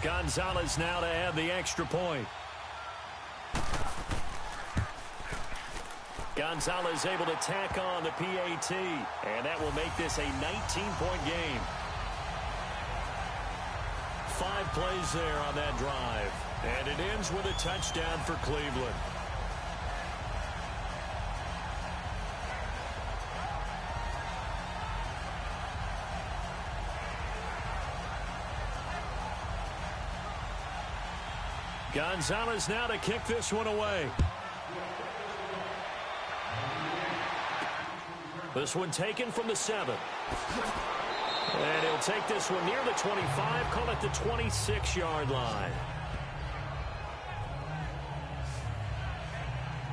Gonzalez now to add the extra point. Gonzalez able to tack on the PAT, and that will make this a 19-point game. 5 plays there on that drive, and it ends with a touchdown for Cleveland. Gonzalez now to kick this one away. This one taken from the 7. And he'll take this one near the 25, call it the 26-yard line.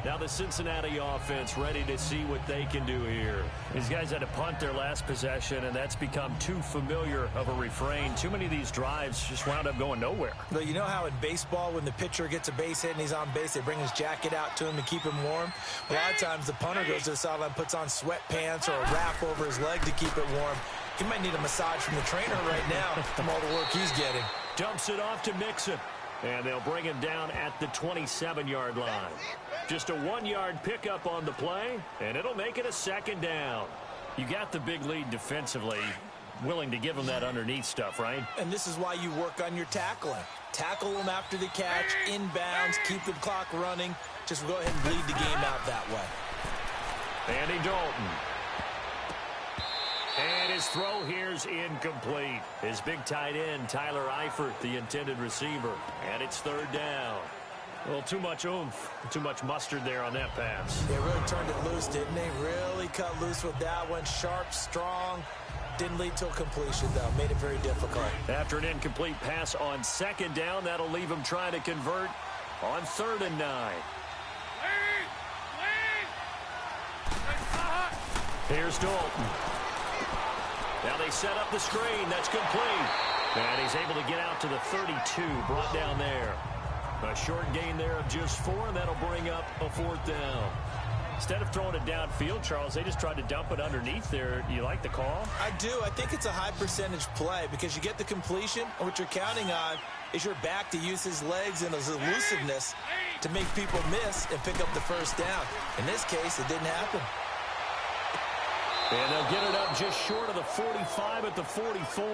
Now the Cincinnati offense ready to see what they can do here. These guys had to punt their last possession, and that's become too familiar of a refrain. Too many of these drives just wound up going nowhere. But you know how in baseball, when the pitcher gets a base hit and he's on base, they bring his jacket out to him to keep him warm? A lot of times the punter goes to the sideline, puts on sweatpants or a wrap over his leg to keep it warm. He might need a massage from the trainer right now from all the work he's getting. Dumps it off to Mixon. And they'll bring him down at the 27-yard line. Just a 1-yard pickup on the play, and it'll make it a second down. You got the big lead defensively, willing to give them that underneath stuff, right? And this is why you work on your tackling. Tackle them after the catch, inbounds, keep the clock running. Just go ahead and bleed the game out that way. Andy Dalton. And his throw here's incomplete. His big tight end, Tyler Eifert, the intended receiver. And it's third down. Well, too much oomph, too much mustard there on that pass. They really turned it loose, didn't they? Really cut loose with that one. Sharp, strong. Didn't lead to a completion, though. Made it very difficult. After an incomplete pass on second down, that'll leave him trying to convert on 3rd and 9. Here's Dalton. Now they set up the screen. That's complete. And he's able to get out to the 32. Brought down there. A short gain there of just 4, and that'll bring up a 4th down. Instead of throwing it downfield, Charles, they just tried to dump it underneath there. Do you like the call? I do. I think it's a high-percentage play because you get the completion, and what you're counting on is your back to use his legs and his elusiveness to make people miss and pick up the first down. In this case, it didn't happen. And they'll get it up just short of the 45 at the 44.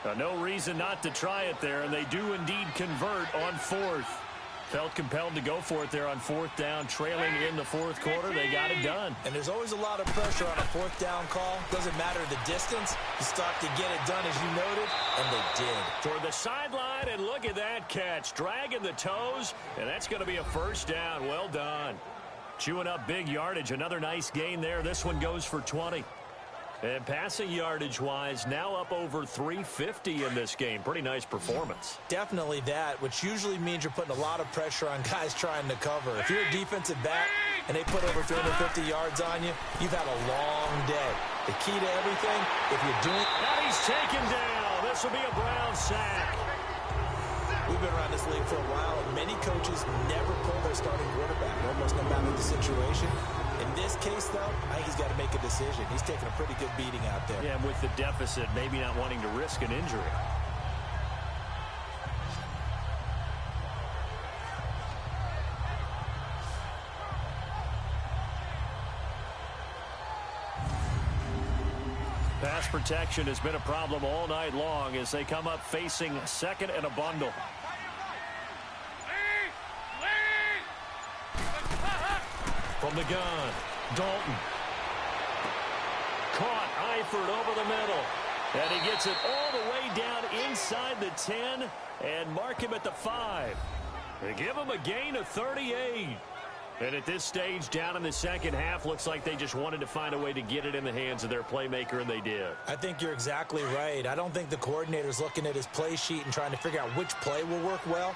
Now, no reason not to try it there, and they do indeed convert on 4th. Felt compelled to go for it there on 4th down, trailing in the 4th quarter. They got it done. And there's always a lot of pressure on a 4th down call. Doesn't matter the distance. You start to get it done, as you noted, and they did. Toward the sideline, and look at that catch. Dragging the toes, and that's going to be a first down. Well done. Chewing up big yardage. Another nice gain there. This one goes for 20. And passing yardage-wise, now up over 350 in this game. Pretty nice performance. Definitely that, which usually means you're putting a lot of pressure on guys trying to cover. If you're a defensive back and they put over 350 yards on you, you've had a long day. The key to everything, if you're doing... And he's taken down. This will be a Brown sack. We've been around this league for a while, and many coaches never pull their starting quarterback, almost no matter the situation. In this case, though, I think he's got to make a decision. He's taking a pretty good beating out there. Yeah, with the deficit, maybe not wanting to risk an injury. Pass protection has been a problem all night long as they come up facing 2nd and a bundle. From the gun, Dalton. Caught, Eifert over the middle. And he gets it all the way down inside the 10 and mark him at the 5. They give him a gain of 38. And at this stage, down in the second half, looks like they just wanted to find a way to get it in the hands of their playmaker, and they did. I think you're exactly right. I don't think the coordinator's looking at his play sheet and trying to figure out which play will work well.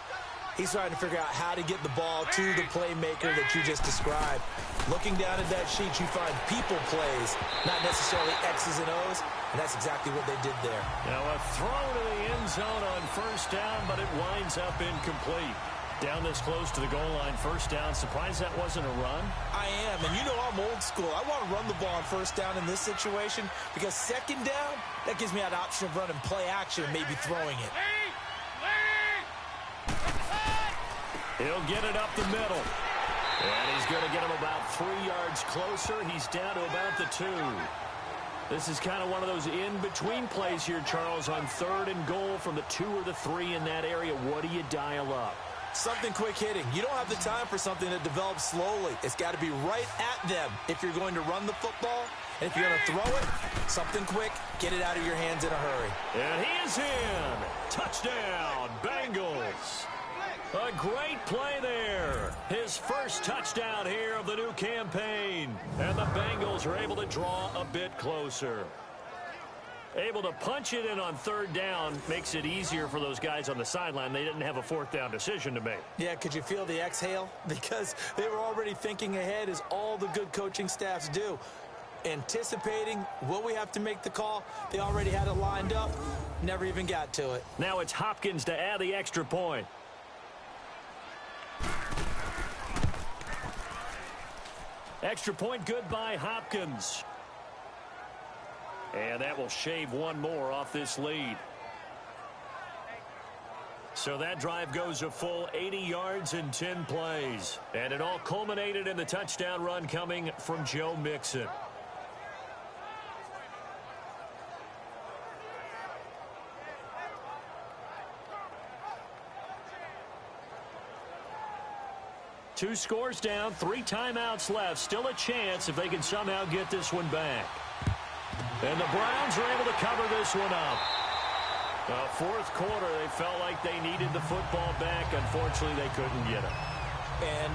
He's trying to figure out how to get the ball to the playmaker that you just described. Looking down at that sheet, you find people plays, not necessarily X's and O's, and that's exactly what they did there. Now a throw to the end zone on first down, but it winds up incomplete. Down this close to the goal line, first down. Surprised that wasn't a run? I am, and you know I'm old school. I want to run the ball on first down in this situation because second down, that gives me that option of running play action and maybe throwing it. He'll get it up the middle. And he's going to get him about 3 yards closer. He's down to about the 2. This is kind of one of those in-between plays here, Charles, on 3rd and goal from the 2 or the 3 in that area. What do you dial up? Something quick hitting. You don't have the time for something that develops slowly. It's got to be right at them if you're going to run the football. And if you're going to throw it, something quick, get it out of your hands in a hurry. And he is in. Touchdown, Bengals. A great play there. His first touchdown here of the new campaign. And the Bengals are able to draw a bit closer. Able to punch it in on third down makes it easier for those guys on the sideline. They didn't have a fourth down decision to make. Yeah, could you feel the exhale? Because they were already thinking ahead, as all the good coaching staffs do. Anticipating, will we have to make the call? They already had it lined up. Never even got to it. Now it's Hopkins to add the extra point. Extra point good by Hopkins. And that will shave one more off this lead. So that drive goes a full 80 yards in 10 plays. And it all culminated in the touchdown run coming from Joe Mixon. Two scores down, 3 timeouts left. Still a chance if they can somehow get this one back. And the Browns are able to cover this one up. Fourth quarter, they felt like they needed the football back. Unfortunately, they couldn't get it. And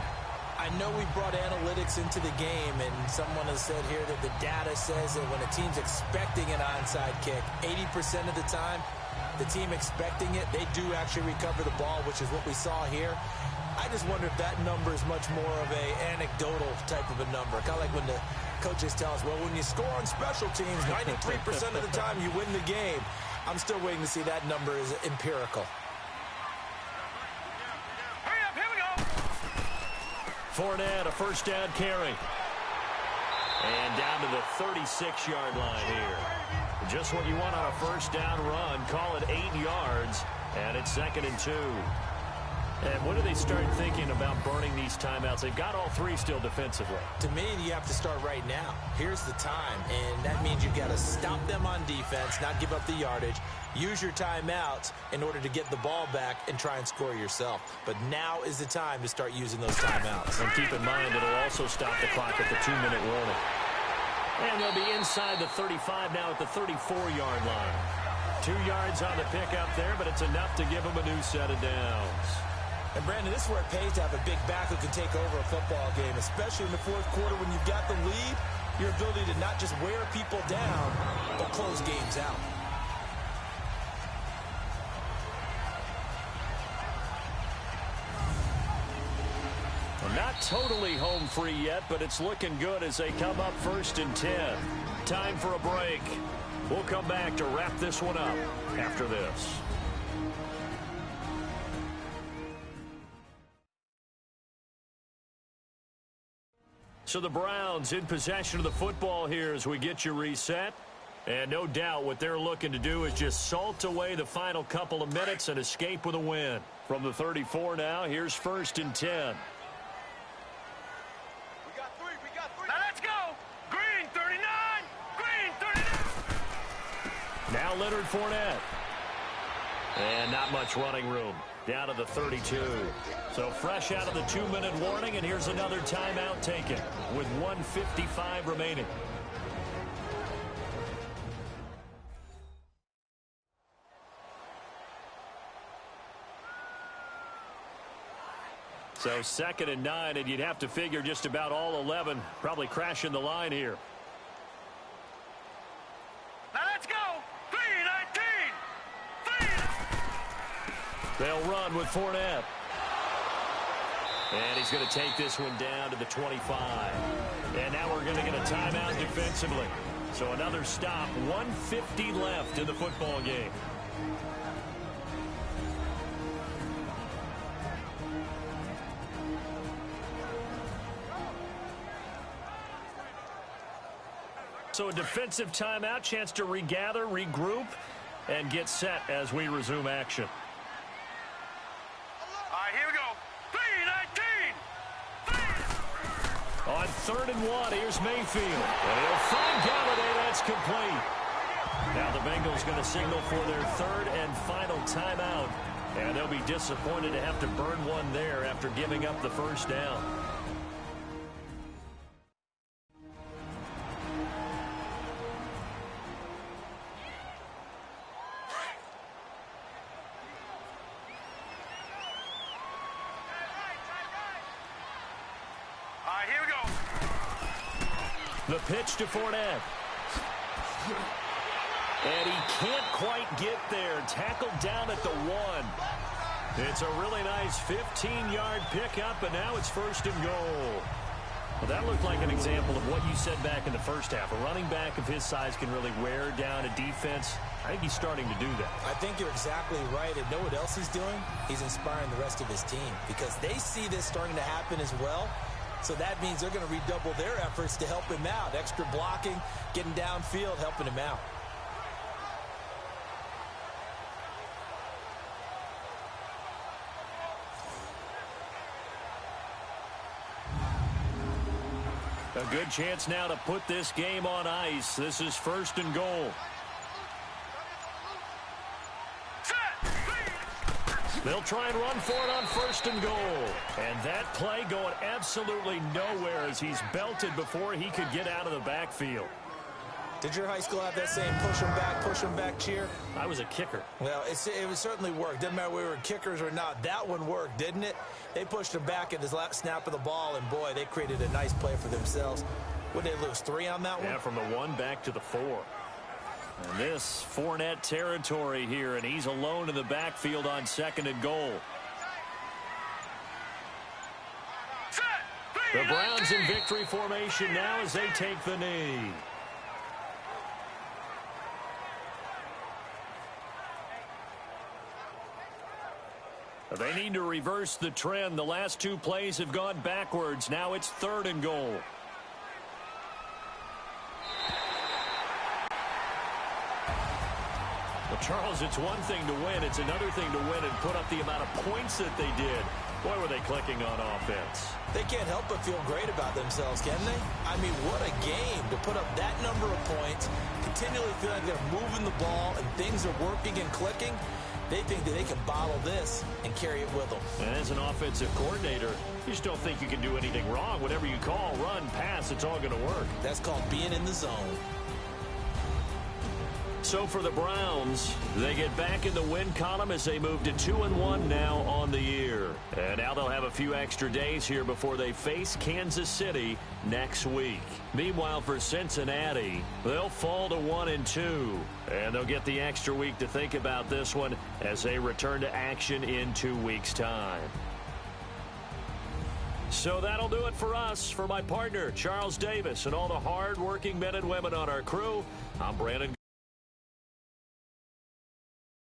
I know we brought analytics into the game, and someone has said here that the data says that when a team's expecting an onside kick, 80% of the time, the team expecting it, they do actually recover the ball, which is what we saw here. I just wonder if that number is much more of a anecdotal type of a number. Kind of like when the coaches tell us, well, when you score on special teams, 93% of the time you win the game. I'm still waiting to see that number is empirical. Hurry up, here we go. Fournette, a first down carry. And down to the 36-yard line here. Just what you want on a first down run. Call it 8 yards, and it's 2nd and 2. And when do they start thinking about burning these timeouts? They've got all 3 still defensively. To me, you have to start right now. Here's the time, and that means you've got to stop them on defense, not give up the yardage, use your timeouts in order to get the ball back and try and score yourself. But now is the time to start using those timeouts. And keep in mind, it'll also stop the clock at the 2-minute warning. And they'll be inside the 35 now at the 34-yard line. 2 yards on the pickup there, but it's enough to give them a new set of downs. And, Brandon, this is where it pays to have a big back who can take over a football game, especially in the fourth quarter when you've got the lead, your ability to not just wear people down, but close games out. Well, not totally home free yet, but it's looking good as they come up 1st and 10. Time for a break. We'll come back to wrap this one up after this. So the Browns in possession of the football here as we get you reset. And no doubt what they're looking to do is just salt away the final couple of minutes and escape with a win. From the 34 now, here's 1st and 10. Now let's go. Green 39. Green 39. Now Leonard Fournette. And not much running room. Down to the 32. So fresh out of the 2-minute warning, and here's another timeout taken with 1:55 remaining. So 2nd and 9, and you'd have to figure just about all 11 probably crashing the line here. Now let's go. 319. They'll run with Fournette. And he's going to take this one down to the 25. And now we're going to get a timeout defensively. So another stop, 1:50 left in the football game. So a defensive timeout, chance to regather, regroup, and get set as we resume action. All right, here we go. 319. On 3rd and 1, here's Mayfield. And he'll find Galladay. That's complete. Now the Bengals going to signal for their 3rd and final timeout. And they'll be disappointed to have to burn one there after giving up the first down. All right, here we go. The pitch to Fournette. And he can't quite get there. Tackled down at the 1. It's a really nice 15-yard pickup, and now it's 1st and goal. Well, that looked like an example of what you said back in the first half. A running back of his size can really wear down a defense. I think he's starting to do that. I think you're exactly right. And know what else he's doing? He's inspiring the rest of his team because they see this starting to happen as well. So that means they're going to redouble their efforts to help him out. Extra blocking, getting downfield, helping him out. A good chance now to put this game on ice. This is 1st and goal. They'll try and run for it on 1st and goal. And that play going absolutely nowhere as he's belted before he could get out of the backfield. Did your high school have that same push 'em back cheer? I was a kicker. Well, it certainly worked. Didn't matter whether we were kickers or not. That one worked, didn't it? They pushed him back at his last snap of the ball, and boy, they created a nice play for themselves. What did they lose, 3 on that one? Yeah, from the 1 back to the 4. And this Fournette territory here, and he's alone in the backfield on 2nd and goal. The Browns in victory formation now as they take the knee. They need to reverse the trend. The last 2 plays have gone backwards. Now it's 3rd and goal. Well, Charles, it's one thing to win. It's another thing to win and put up the amount of points that they did. Boy, were they clicking on offense. They can't help but feel great about themselves, can they? I mean, what a game to put up that number of points, continually feel like they're moving the ball and things are working and clicking. They think that they can bottle this and carry it with them. And as an offensive coordinator, you just don't think you can do anything wrong. Whatever you call, run, pass, it's all going to work. That's called being in the zone. So for the Browns, they get back in the win column as they move to 2-1 now on the year. And now they'll have a few extra days here before they face Kansas City next week. Meanwhile, for Cincinnati, they'll fall to 1-2. And they'll get the extra week to think about this one as they return to action in 2 weeks' time. So that'll do it for us. For my partner, Charles Davis, and all the hard-working men and women on our crew, I'm Brandon